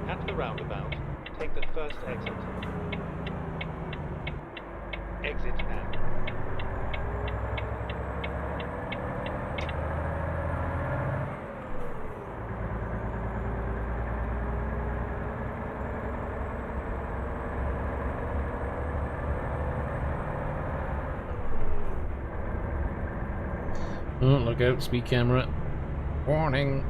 At the roundabout, take the first exit. Exit now. Oh, look out, speed camera. Warning.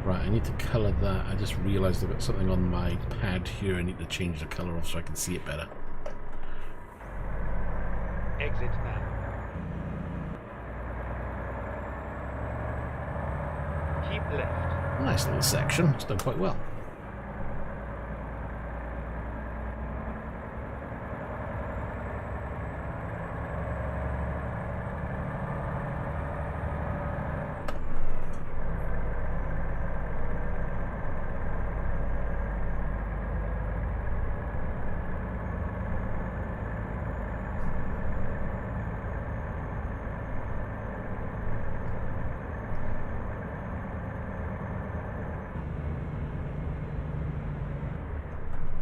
Right, I need to colour that. I just realised I've got something on my pad here I need to change the colour of so I can see it better. Exit now. Keep left. Nice little section. It's done quite well.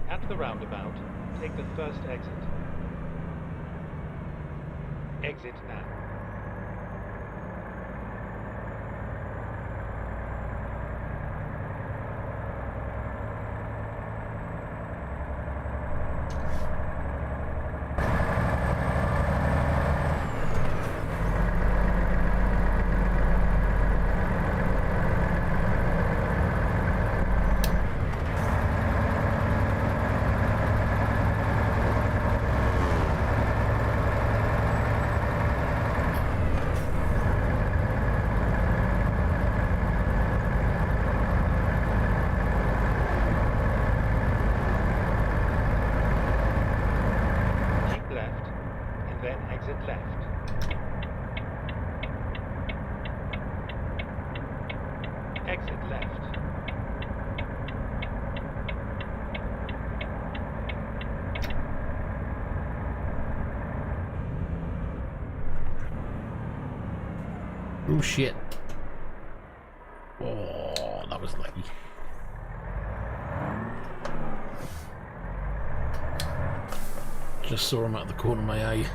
At the roundabout, take the first exit. Exit now. Exit left. Exit left. Oh shit. Oh, that was lucky. Just saw him out of the corner of my eye.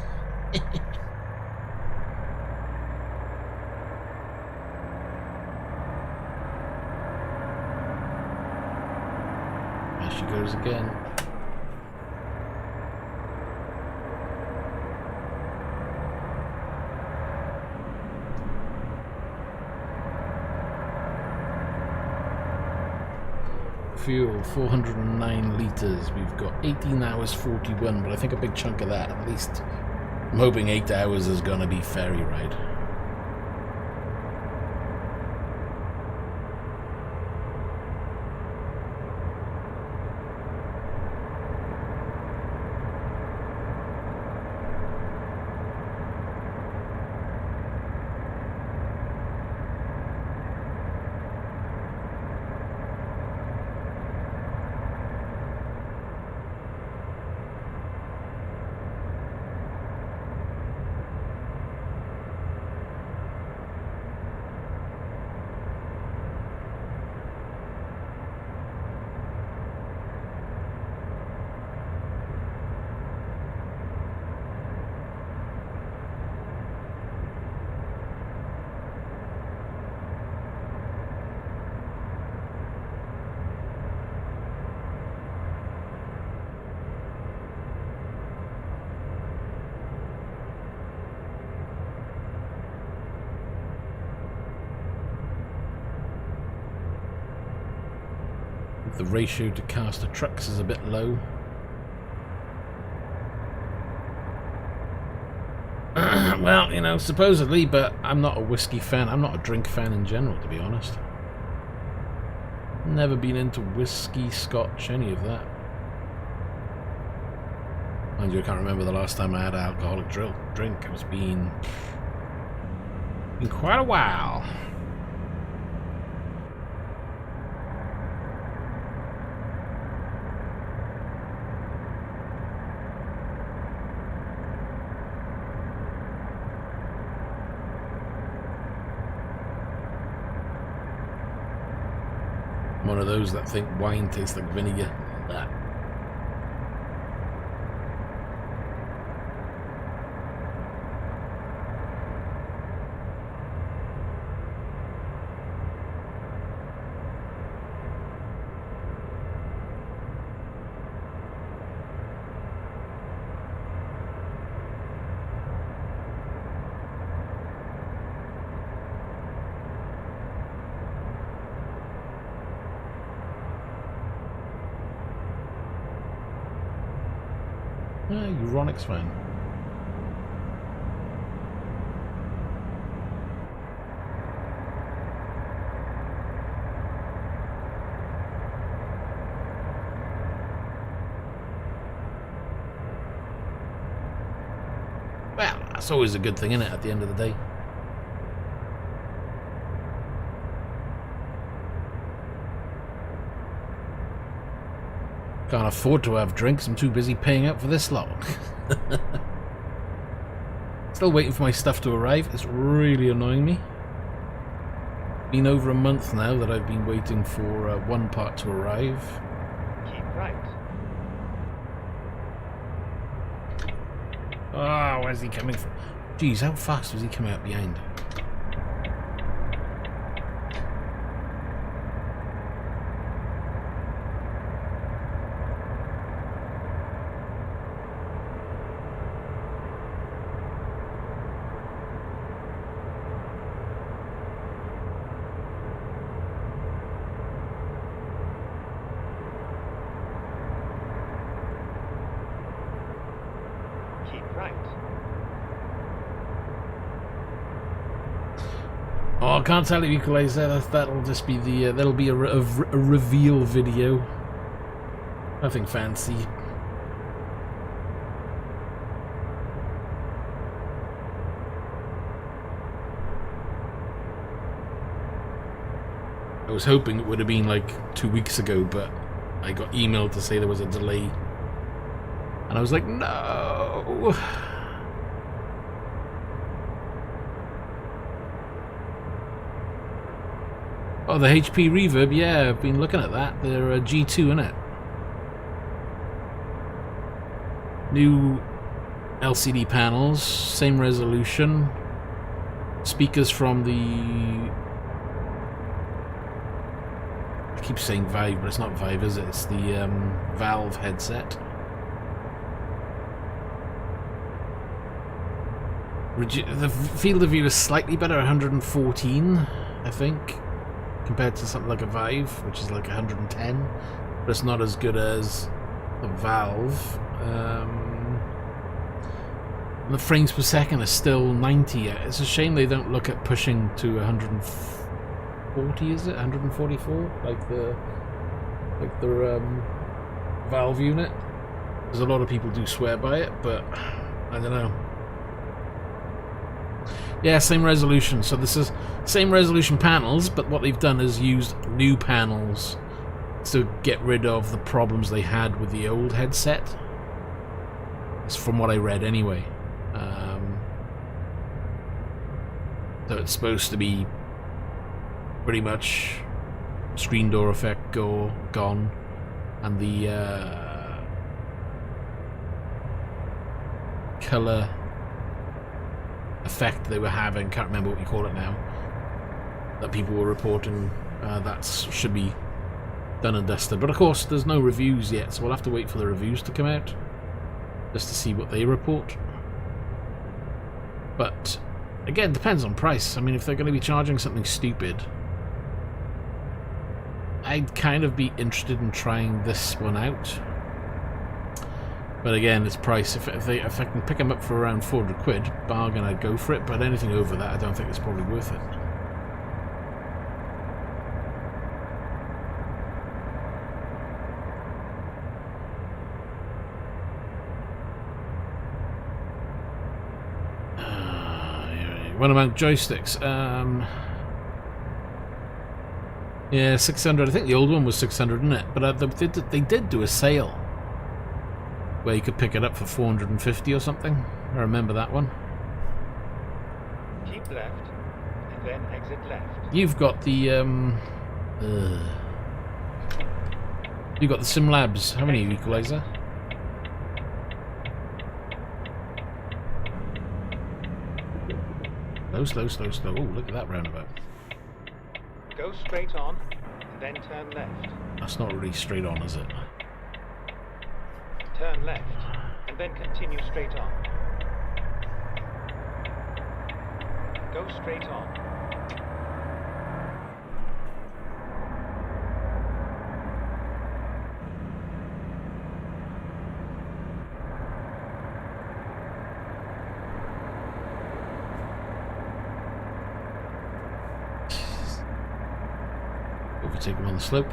There she goes again. Fuel 409 litres. We've got 18 hours 41, but I think a big chunk of that, at least I'm hoping 8 hours is gonna be ferry ride. The ratio to caster trucks is a bit low. Well, you know, supposedly, but I'm not a whiskey fan. I'm not a drink fan in general, to be honest. Never been into whiskey, scotch, any of that. Mind you, I can't remember the last time I had an alcoholic drink. It's been quite a while. One of those that think wine tastes like vinegar. That. Euronix fine. Well, that's always a good thing, isn't it, at the end of the day? Can't afford to have drinks, I'm too busy paying up for this lot. Still waiting for my stuff to arrive, it's really annoying me. Been over a month now that I've been waiting for one part to arrive. Keep right. Oh, where's he coming from? Jeez, how fast was he coming out behind? Oh, I can't tell you, Equalizer. That'll just be the that'll be a reveal video. Nothing fancy. I was hoping it would have been like 2 weeks ago, but I got emailed to say there was a delay, and I was like, no. Oh, the HP reverb, yeah, I've been looking at that. They're a G2, innit? New LCD panels, same resolution. Speakers from the... I keep saying Vive, but it's not Vive, is it? It's the Valve headset. The field of view is slightly better, 114, I think, compared to something like a Vive, which is like 110, but it's not as good as the Valve. The frames per second is still 90. It's a shame they don't look at pushing to 140, is it? 144, like the Valve unit. There's a lot of people do swear by it, but I don't know. Yeah, same resolution. So this is same resolution panels, but what they've done is used new panels to get rid of the problems they had with the old headset. That's from what I read anyway. So it's supposed to be pretty much screen door effect gone, and the color effect they were having, can't remember what you call it now, that people were reporting, that should be done and dusted. But of course there's no reviews yet, so we'll have to wait for the reviews to come out just to see what they report. But again, depends on price. I mean, if they're going to be charging something stupid, I'd kind of be interested in trying this one out. But again, it's price. If I can pick them up for around 400 quid, bargain, I'd go for it. But anything over that, I don't think it's probably worth it. What about joysticks? Yeah, 600. I think the old one was 600, isn't it? But they did do a sale where you could pick it up for 450 or something. I remember that one. Keep left, and then exit left. You've got the you've got the SimLabs, haven't you, Equalizer? Slow. Oh, look at that roundabout. Go straight on, then turn left. That's not really straight on, is it? Turn left, and then continue straight on. Go straight on. Overtake him on the slope.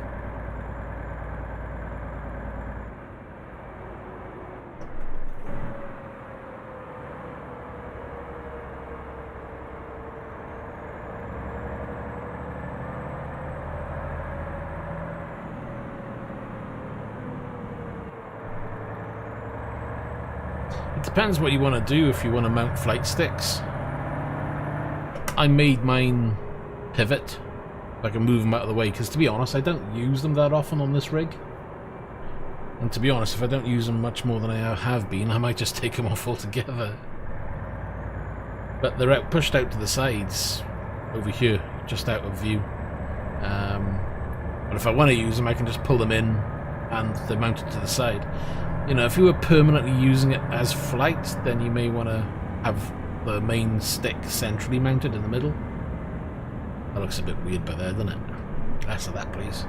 It depends what you want to do. If you want to mount flight sticks, I made mine pivot. I can move them out of the way, because to be honest, I don't use them that often on this rig. And to be honest, if I don't use them much more than I have been, I might just take them off altogether. But they're pushed out to the sides over here, just out of view. But if I want to use them, I can just pull them in and they're mounted to the side. You know, if you were permanently using it as flight, then you may want to have the main stick centrally mounted in the middle. That looks a bit weird by there, doesn't it? Less of that, please.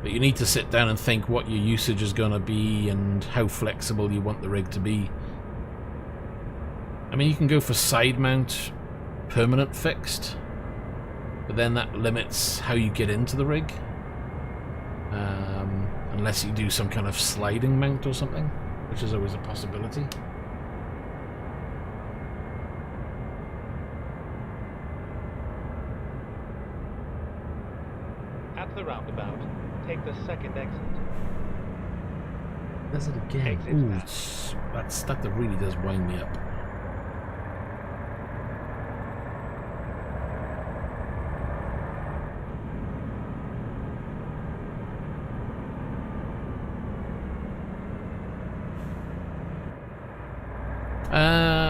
But you need to sit down and think what your usage is going to be and how flexible you want the rig to be. I mean, you can go for side mount, permanent fixed, but then that limits how you get into the rig. Unless you do some kind of sliding mount or something, which is always a possibility. At the roundabout, take the second exit. Does it again? Exit Ooh, that. that really does wind me up.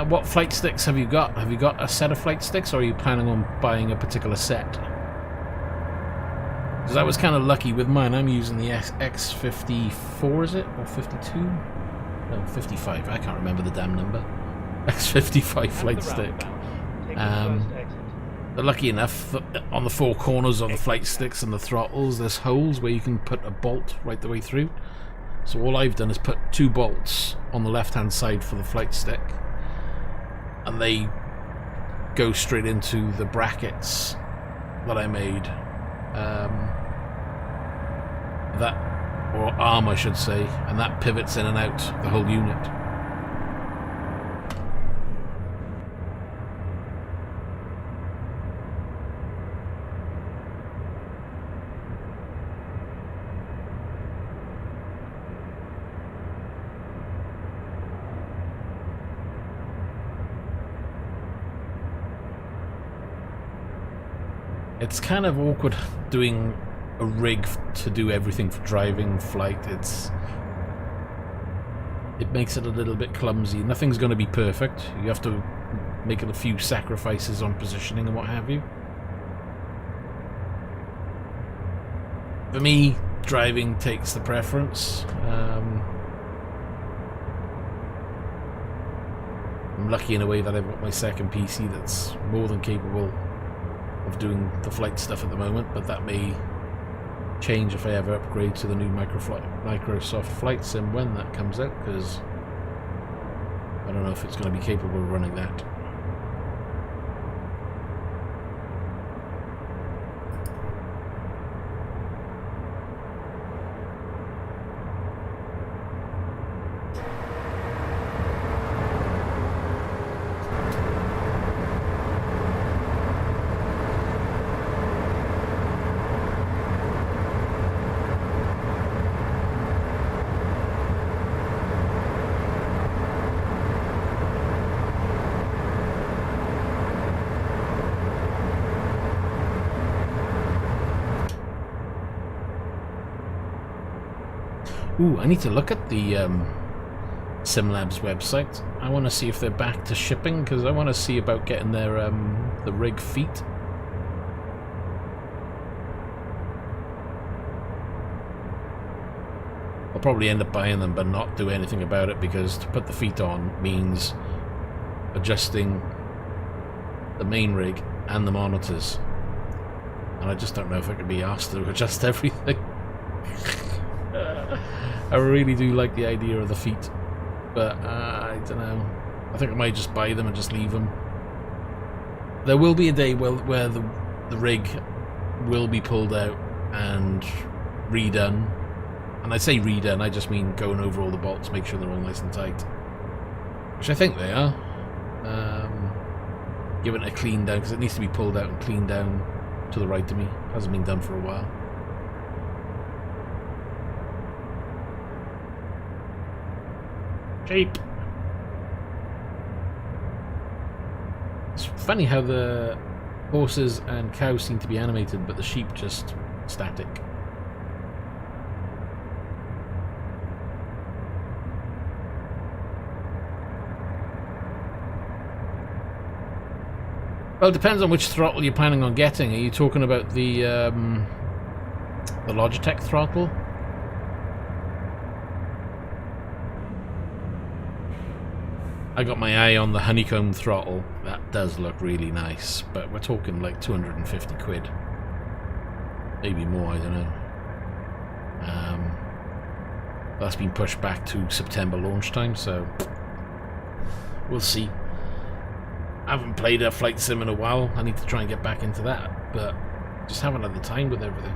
What flight sticks have you got? Have you got a set of flight sticks, or are you planning on buying a particular set? Because I was kind of lucky with mine. I'm using the X54, is it? Or 52? No, 55. I can't remember the damn number. X55 flight stick. But lucky enough, that on the four corners of the flight sticks and the throttles, there's holes where you can put a bolt right the way through. So all I've done is put 2 bolts on the left-hand side for the flight stick, and they go straight into the brackets that I made. Or arm, I should say, and that pivots in and out the whole unit. It's kind of awkward doing a rig to do everything for driving, flight. It makes it a little bit clumsy. Nothing's going to be perfect. You have to make a few sacrifices on positioning and what have you. For me, driving takes the preference. I'm lucky in a way that I've got my second PC that's more than capable of doing the flight stuff at the moment, but that may change if I ever upgrade to the new Microsoft Flight Sim when that comes out, because I don't know if it's going to be capable of running that. Ooh, I need to look at the SimLabs website. I want to see if they're back to shipping, because I want to see about getting their the rig feet. I'll probably end up buying them but not do anything about it, because to put the feet on means adjusting the main rig and the monitors, and I just don't know if I could be asked to adjust everything. I really do like the idea of the feet, but I don't know. I think I might just buy them and just leave them. There will be a day where the rig will be pulled out and redone. And I say redone, I just mean going over all the bolts, make sure they're all nice and tight. Which I think they are. Give it a clean down, because it needs to be pulled out and cleaned down to the right of me. Hasn't been done for a while. Sheep. It's funny how the horses and cows seem to be animated, but the sheep just static. Well, it depends on which throttle you're planning on getting. Are you talking about the Logitech throttle? I got my eye on the honeycomb throttle. That does look really nice, but we're talking like 250 quid. Maybe more, I don't know. That's been pushed back to September launch time, so we'll see. I haven't played a flight sim in a while. I need to try and get back into that, but just haven't had the time with everything.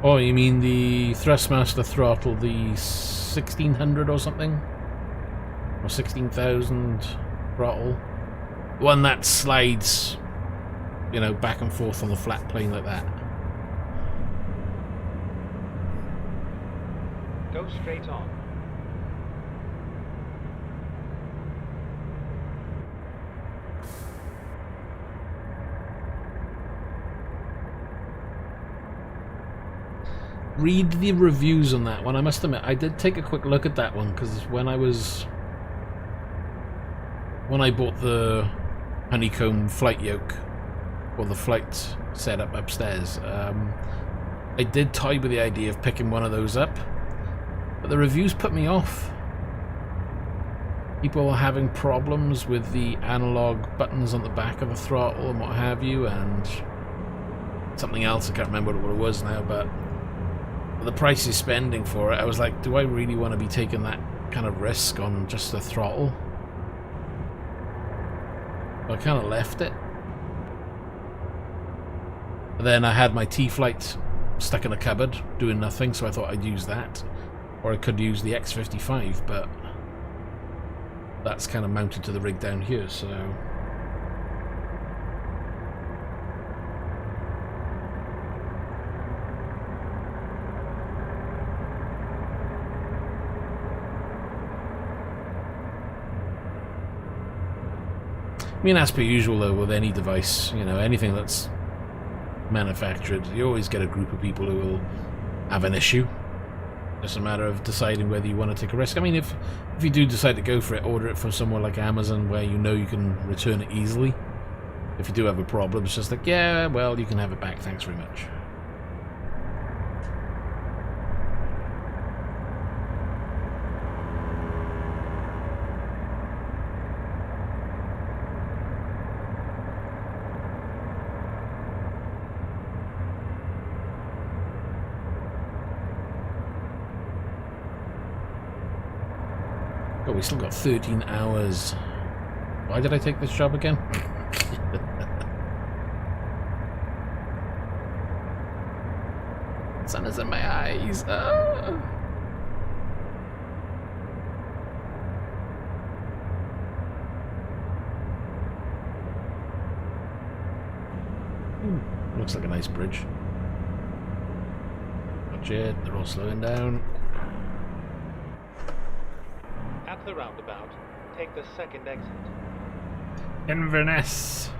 Oh, you mean the Thrustmaster throttle, the 1600 or something? Or 16,000 throttle? One that slides, you know, back and forth on the flat plane like that. Go straight on. Read the reviews on that one. I must admit, I did take a quick look at that one, because when I bought the honeycomb flight yoke, or the flight setup upstairs, I did toy with the idea of picking one of those up, but the reviews put me off. People are having problems with the analog buttons on the back of the throttle and what have you, and something else, I can't remember what it was now, but the price he's spending for it, I was like, do I really want to be taking that kind of risk on just the throttle? I kind of left it. And then I had my T-Flight stuck in a cupboard doing nothing, so I thought I'd use that. Or I could use the X55, but that's kind of mounted to the rig down here, so... I mean, as per usual though, with any device, you know, anything that's manufactured, you always get a group of people who will have an issue. Just a matter of deciding whether you want to take a risk. I mean, if you do decide to go for it, order it from somewhere like Amazon where you know you can return it easily. If you do have a problem, it's just like, yeah, well, you can have it back, thanks very much. Oh, we still got 13 hours. Why did I take this job again? Sun is in my eyes. Looks like a nice bridge. Watch it, they're all slowing down. At the roundabout, take the second exit. Inverness.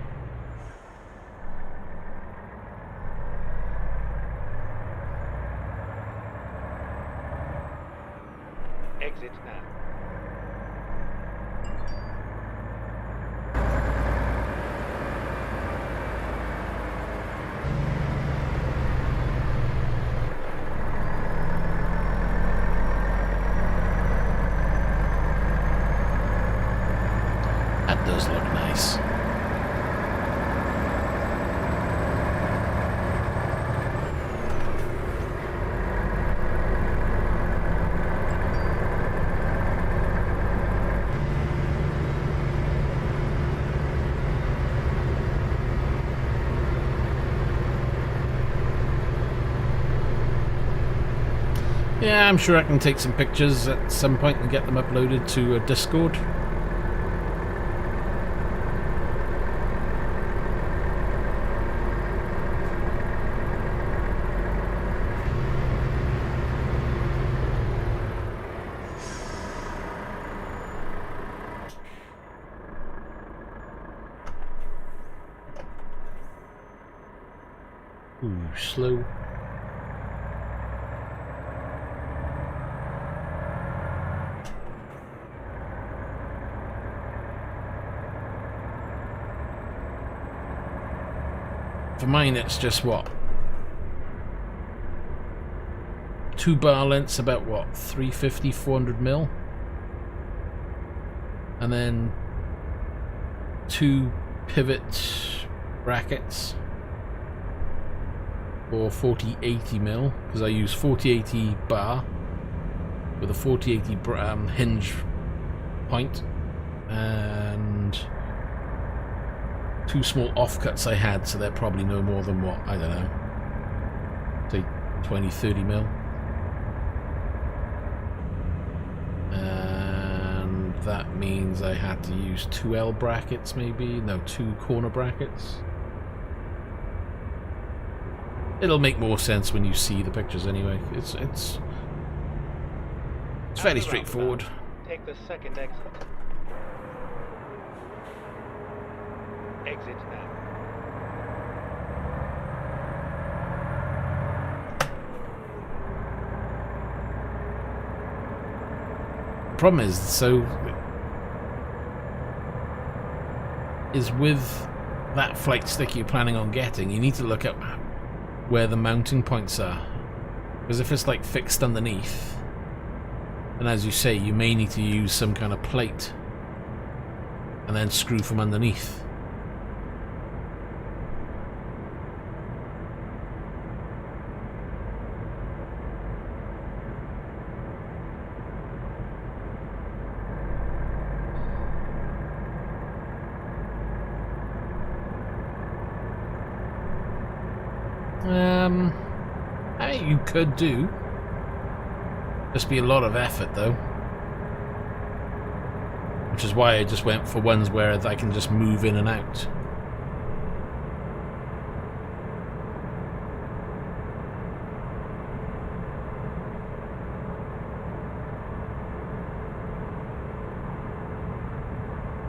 Exit now. That does look nice. Yeah, I'm sure I can take some pictures at some point and get them uploaded to Discord. Ooh, slow. For mine, it's just what? 2 bar lengths, about what? 350, 400 mil? And then 2 pivot brackets for 4080 mil, because I use 4080 bar with a 4080 hinge point, and 2 small offcuts I had, so they're probably no more than what, I don't know, say 20, 30 mil. And that means I had to use 2 L brackets maybe, no, 2 corner brackets. It'll make more sense when you see the pictures anyway. It's fairly straightforward. Take the second exit. Exit now. Problem is with that flight stick you're planning on getting, you need to look at where the mounting points are, because if it's like fixed underneath, and as you say, you may need to use some kind of plate and then screw from underneath. You could do. Just be a lot of effort though. Which is why I just went for ones where I can just move in and out.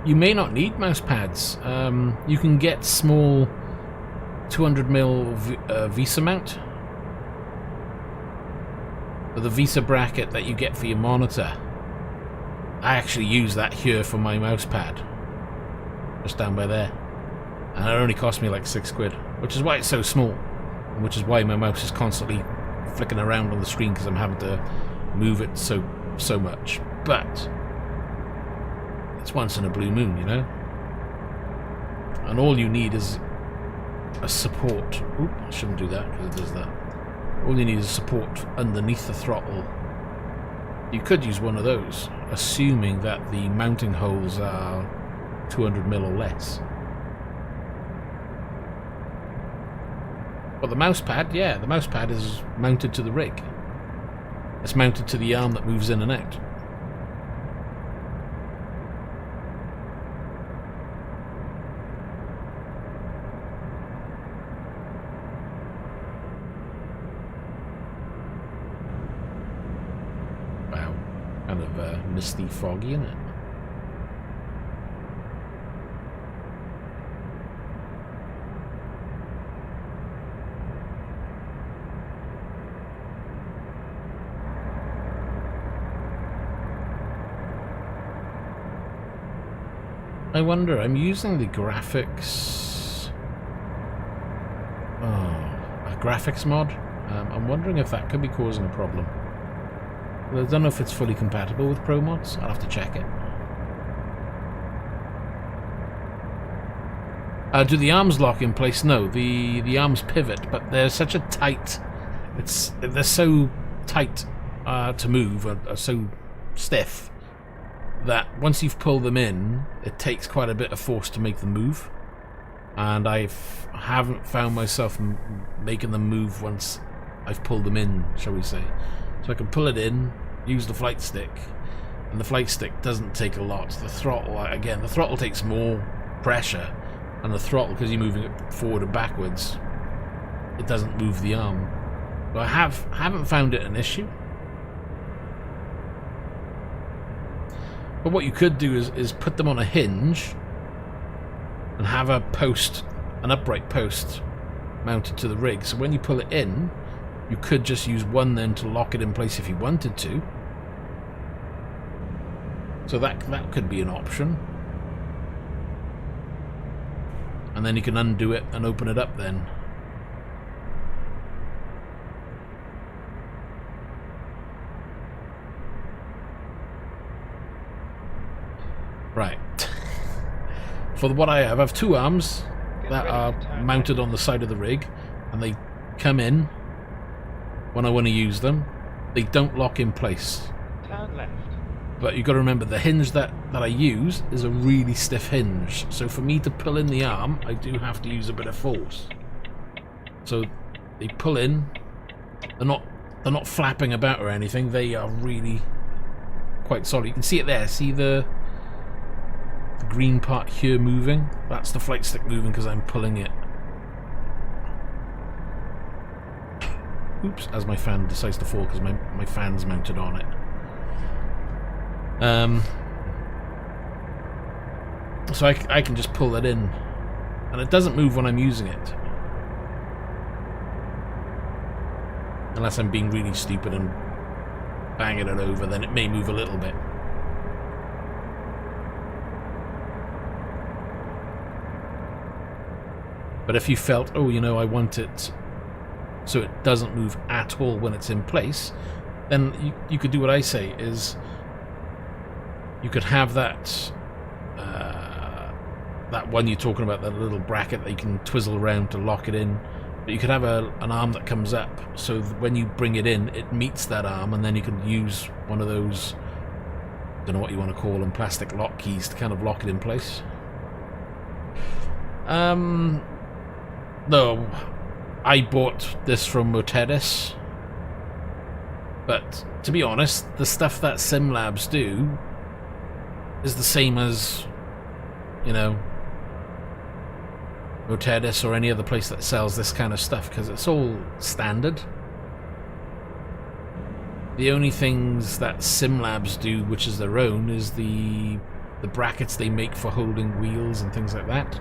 You may not need mouse pads. You can get small 200mm VISA mount. The VISA bracket that you get for your monitor. I actually use that here for my mouse pad. Just down by there. And it only cost me like £6, which is why it's so small. And which is why my mouse is constantly flicking around on the screen, because I'm having to move it so much. But it's once in a blue moon, you know? And all you need is a support. Oop, I shouldn't do that because it does that. All you need is support underneath the throttle. You could use one of those, assuming that the mounting holes are 200mm or less. But the mouse pad, yeah, the mouse pad is mounted to the rig. It's mounted to the arm that moves in and out. Misty, foggy, isn't it? I wonder, I'm using the graphics... a graphics mod? I'm wondering if that could be causing a problem. I don't know if it's fully compatible with Promods. I'll have to check it. Do the arms lock in place? No, the arms pivot, but they're such a tight... They're so tight to move, are so stiff, that once you've pulled them in, it takes quite a bit of force to make them move. And I haven't found myself making them move once I've pulled them in, shall we say. So I can pull it in, use the flight stick, and the flight stick doesn't take a lot. The throttle, again, the throttle takes more pressure, and the throttle, because you're moving it forward and backwards, it doesn't move the arm. But I haven't found it an issue. But what you could do is put them on a hinge and have a post, an upright post, mounted to the rig. So when you pull it in, you could just use one then to lock it in place if you wanted to. So that could be an option. And then you can undo it and open it up then. Right. For what I have 2 arms that are mounted on the side of the rig, and they come in when I want to use them. They don't lock in place. Turn left. But you've got to remember, the hinge that I use is a really stiff hinge. So for me to pull in the arm, I do have to use a bit of force. So they pull in, they're not flapping about or anything. They are really quite solid. You can see it there. See the green part here moving? That's the flight stick moving because I'm pulling it. Oops, as my fan decides to fall because my fan's mounted on it. So I can just pull it in, and it doesn't move when I'm using it. Unless I'm being really stupid and banging it over, then it may move a little bit. But if you felt, oh, you know, I want it so it doesn't move at all when it's in place, then you could do what I say, is you could have that that one you're talking about, that little bracket that you can twizzle around to lock it in. But you could have an arm that comes up, so when you bring it in, it meets that arm, and then you can use one of those, don't know what you want to call them, plastic lock keys to kind of lock it in place. No, I bought this from Motedis, but to be honest, the stuff that SimLabs do is the same as, you know, Motedis or any other place that sells this kind of stuff, because it's all standard. The only things that SimLabs do, which is their own, is the brackets they make for holding wheels and things like that.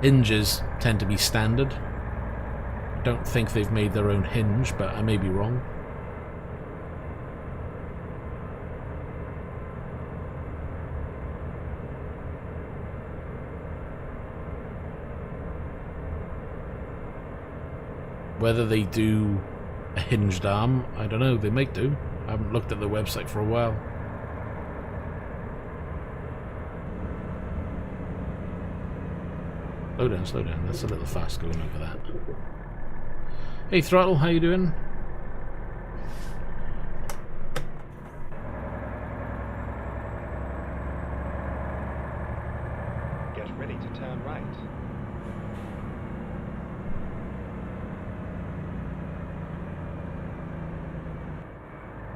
Hinges tend to be standard. I don't think they've made their own hinge, but I may be wrong. Whether they do a hinged arm, I don't know. They might do. I haven't looked at their website for a while. Slow down, slow down. That's a little fast going over that. Hey Throttle, how you doing? Get ready to turn right.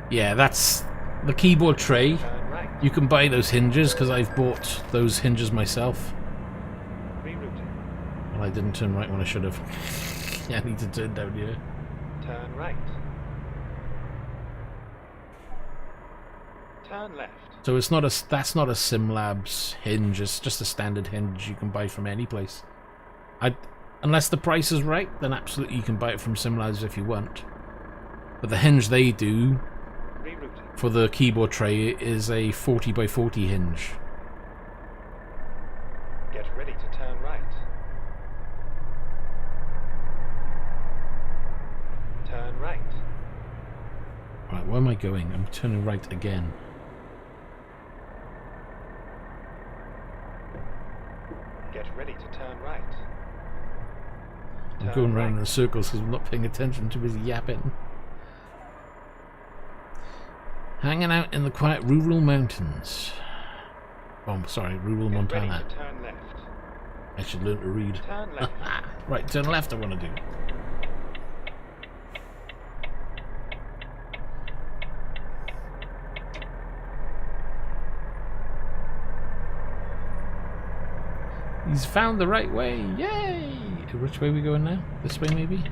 Yeah, that's the keyboard tray. Turn right. You can buy those hinges, because I've bought those hinges myself. Rerouting. Well, I didn't turn right when I should have. Yeah, I need to turn down here. Turn right. Turn left. So it's not that's not a SimLabs hinge, it's just a standard hinge you can buy from any place. Unless the price is right, then absolutely you can buy it from SimLabs if you want. But the hinge they do Rerouting. for the keyboard tray is a 40 by 40 hinge. Get ready to turn right. Turn right. Right, where am I going? I'm turning right again. Get ready to turn right. I'm going round in circles because I'm not paying attention, too busy yapping. Hanging out in the quiet rural mountains. Oh, sorry, rural Montana. Ready to turn left. I should learn to read. Turn left. Right, turn left I want to do. He's found the right way. Yay! Which way are we going now? This way, maybe?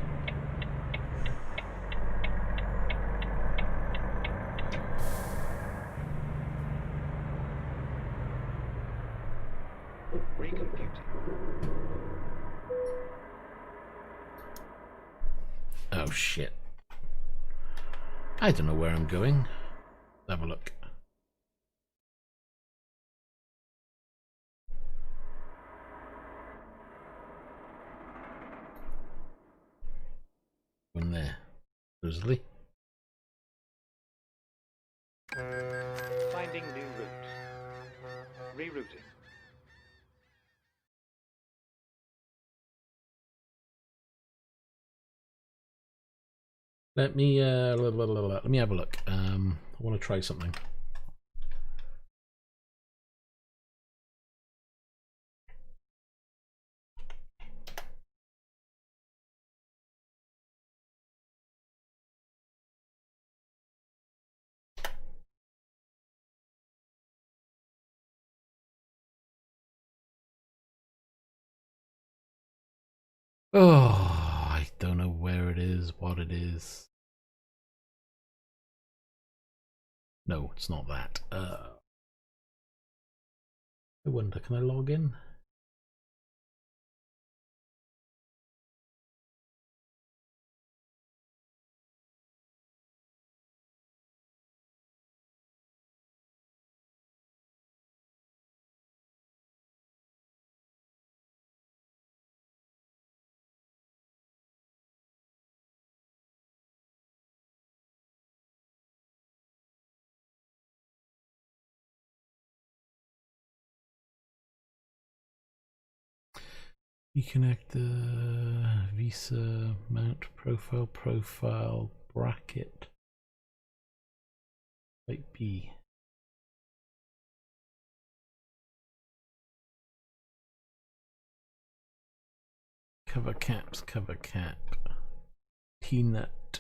Recomputing. Oh, shit. I don't know where I'm going. Have a look. From there. Supposedly. Finding new route. Rerouting. Let me have a look. I want to try something. Oh, I don't know where it is, what it is. No, it's not that. I wonder, can I log in? You connect the Visa mount profile bracket. Type B. Cover caps, cover cap. Peanut.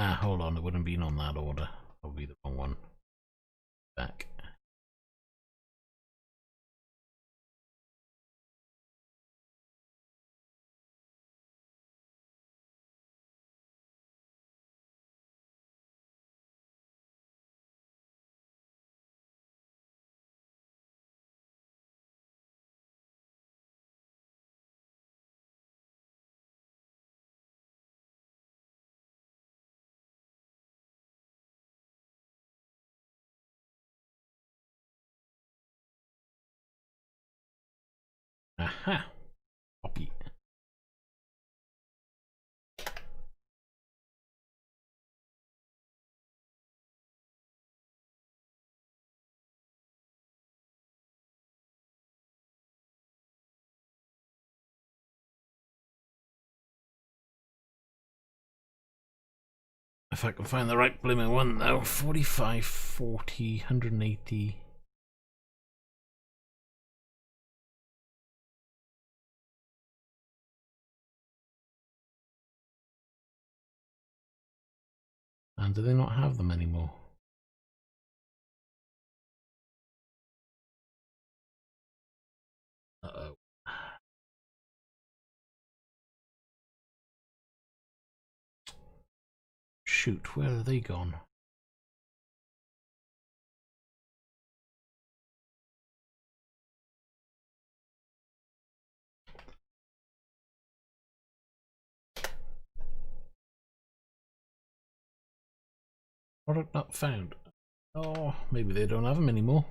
Ah, hold on, it wouldn't have been on that order. That'll be the wrong one. Back. Aha! Copy. If I can find the right blooming one though. 45, 40, 180. And do they not have them anymore? Uh-oh. Shoot, where are they gone? Product not found. Oh, maybe they don't have them anymore.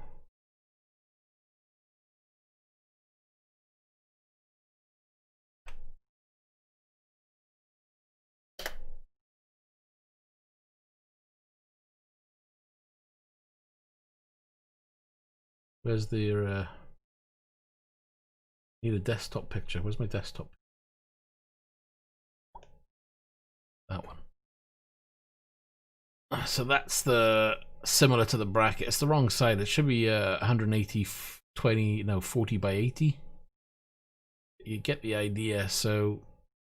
Where's their need a desktop picture. Where's my desktop? That one. So that's the similar to the bracket. It's the wrong side. It should be 180 20 no 40 by 80. You get the idea. So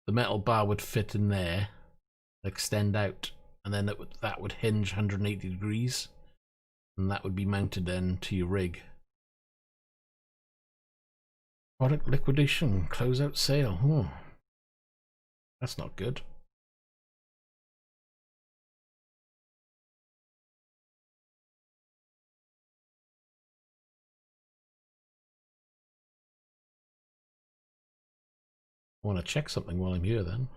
the metal bar would fit in there, extend out, and then that would hinge 180 degrees, and that would be mounted then to your rig. Product liquidation, closeout sale. Oh, that's not good. I want to check something while I'm here then.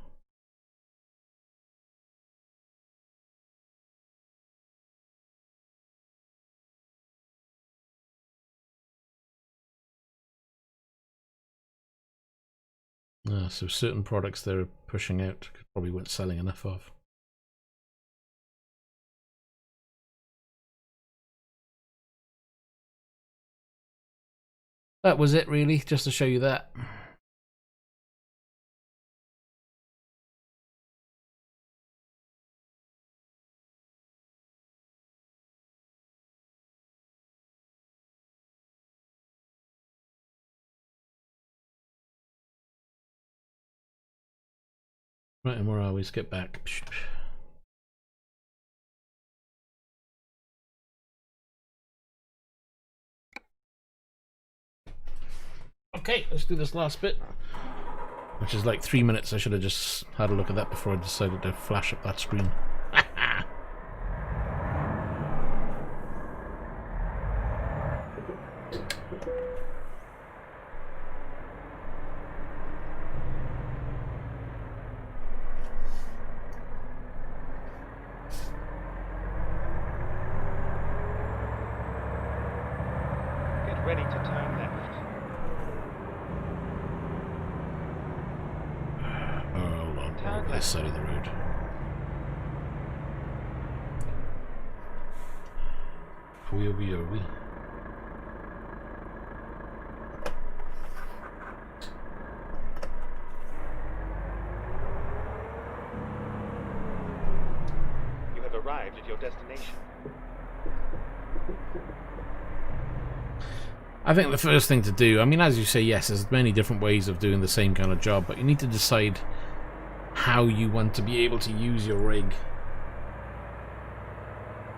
So certain products they're pushing out probably weren't selling enough of. That was it really, just to show you that. Right, and where are we? Let's get back. Okay, let's do this last bit. Which is like 3 minutes. I should have just had a look at that before I decided to flash up that screen. Get ready to turn left. Over this side of the road. Are we? You have arrived at your destination. I think the first thing to do, I mean, as you say, yes, there's many different ways of doing the same kind of job, but you need to decide how you want to be able to use your rig.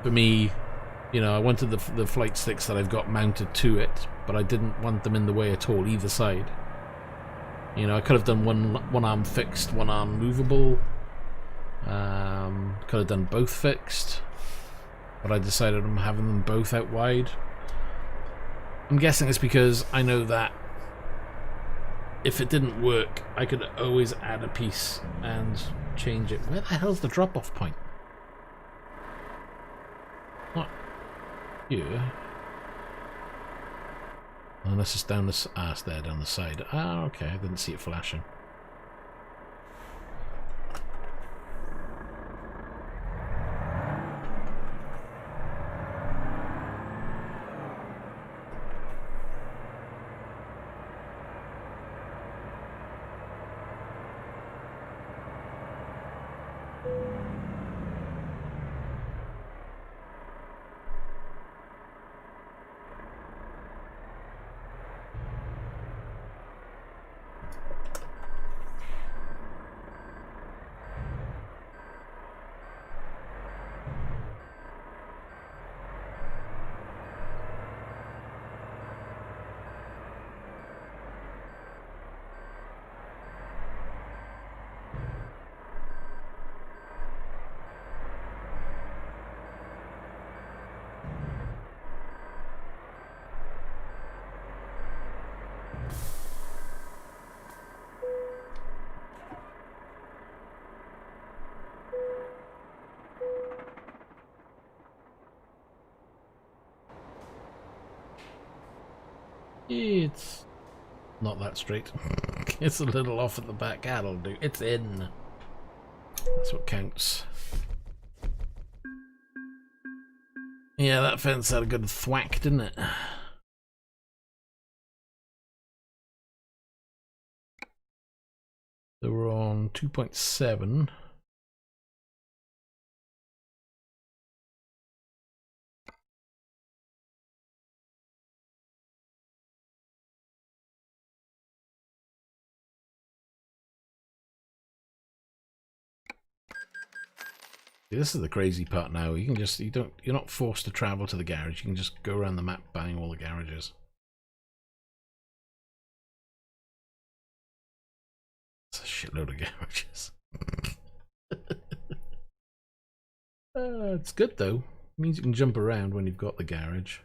For me, you know, I wanted the flight sticks that I've got mounted to it, but I didn't want them in the way at all, either side. You know, I could have done one arm fixed, one arm movable. Could have done both fixed, but I decided on having them both out wide. I'm guessing it's because I know that if it didn't work, I could always add a piece and change it. Where the hell's the drop-off point? Not here. Unless it's down this ass there, down the side. Ah, okay, I didn't see it flashing. It's not that straight. It's a little off at the back. That'll do. It's in. That's what counts. Yeah, that fence had a good thwack, didn't it? So we're on 2.7. This is the crazy part now. You can just you're not forced to travel to the garage. You can just go around the map buying all the garages. It's a shitload of garages. It's good though. It means you can jump around when you've got the garage.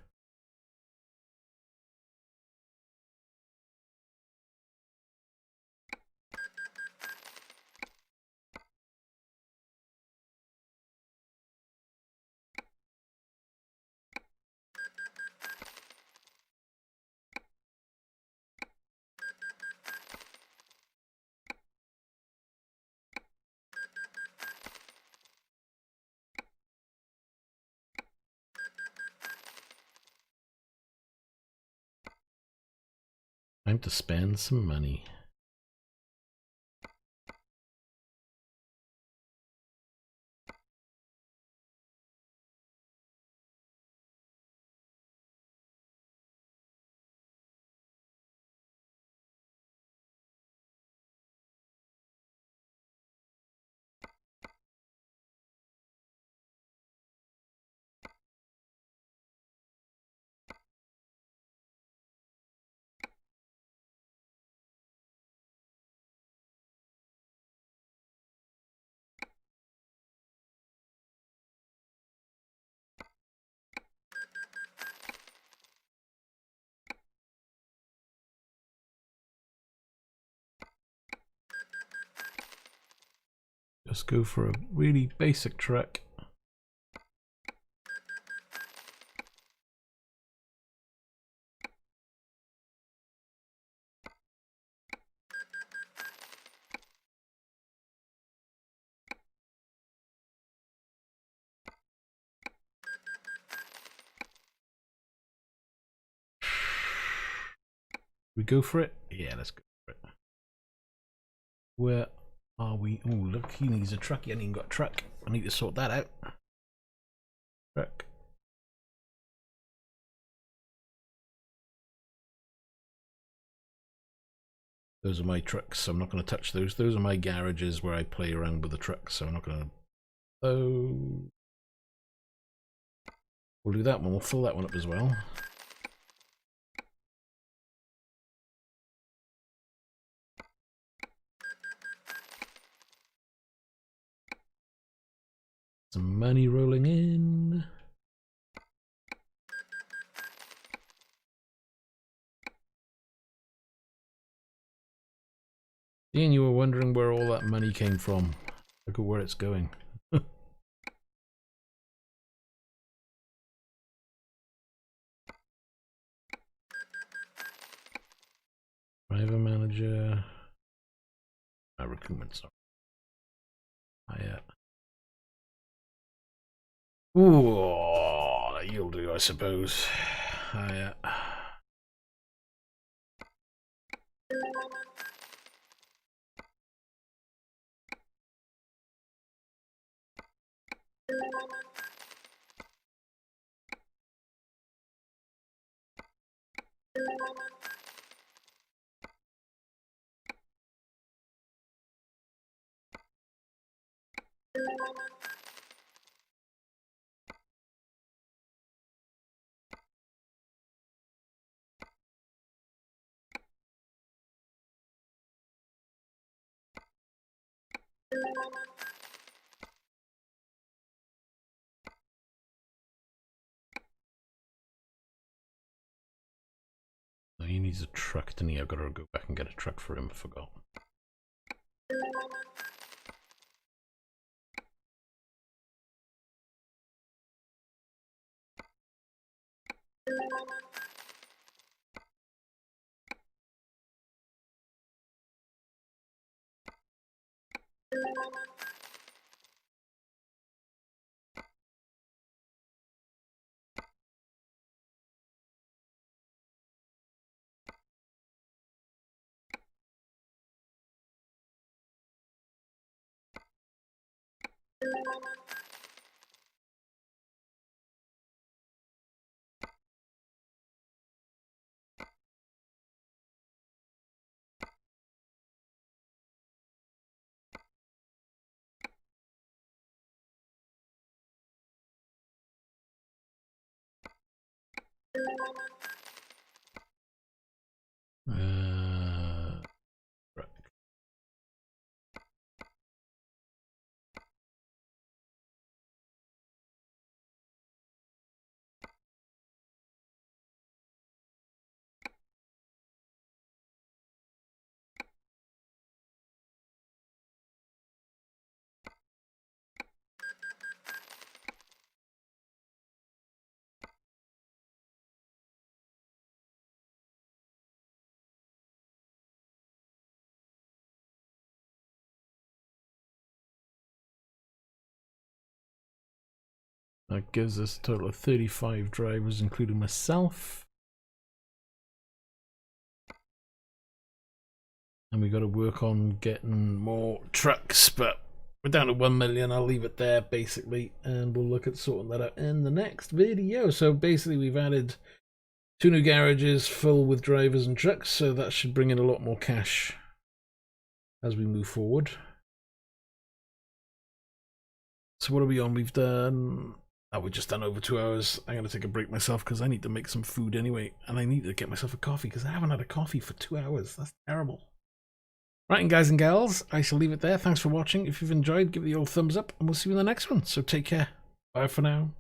Time to spend some money. Just go for a really basic truck. We go for it? Yeah, let's go for it. Where are we? Oh, look, he needs a truck. He hasn't even got a truck. I need to sort that out. Truck. Those are my trucks, so I'm not going to touch those. Those are my garages where I play around with the trucks, so I'm not going to... Oh... We'll do that one. We'll fill that one up as well. Some money rolling in. Ian, you were wondering where all that money came from. Look at where it's going. Driver manager. Recruitment, sorry. Ooh, you'll do, I suppose. He needs a truck, didn't he? I've got to go back and get a truck for him. I forgot. Right. That gives us a total of 35 drivers, including myself. And we got to work on getting more trucks, but we're down to 1 million. I'll leave it there, basically, and we'll look at sorting that out in the next video. So basically, we've added 2 new garages full with drivers and trucks, so that should bring in a lot more cash as we move forward. So what are we on? We've done... Oh, we've just done over 2 hours. I'm going to take a break myself because I need to make some food anyway. And I need to get myself a coffee because I haven't had a coffee for 2 hours. That's terrible. Right, and guys and gals, I shall leave it there. Thanks for watching. If you've enjoyed, give it the old thumbs up and we'll see you in the next one. So take care. Bye for now.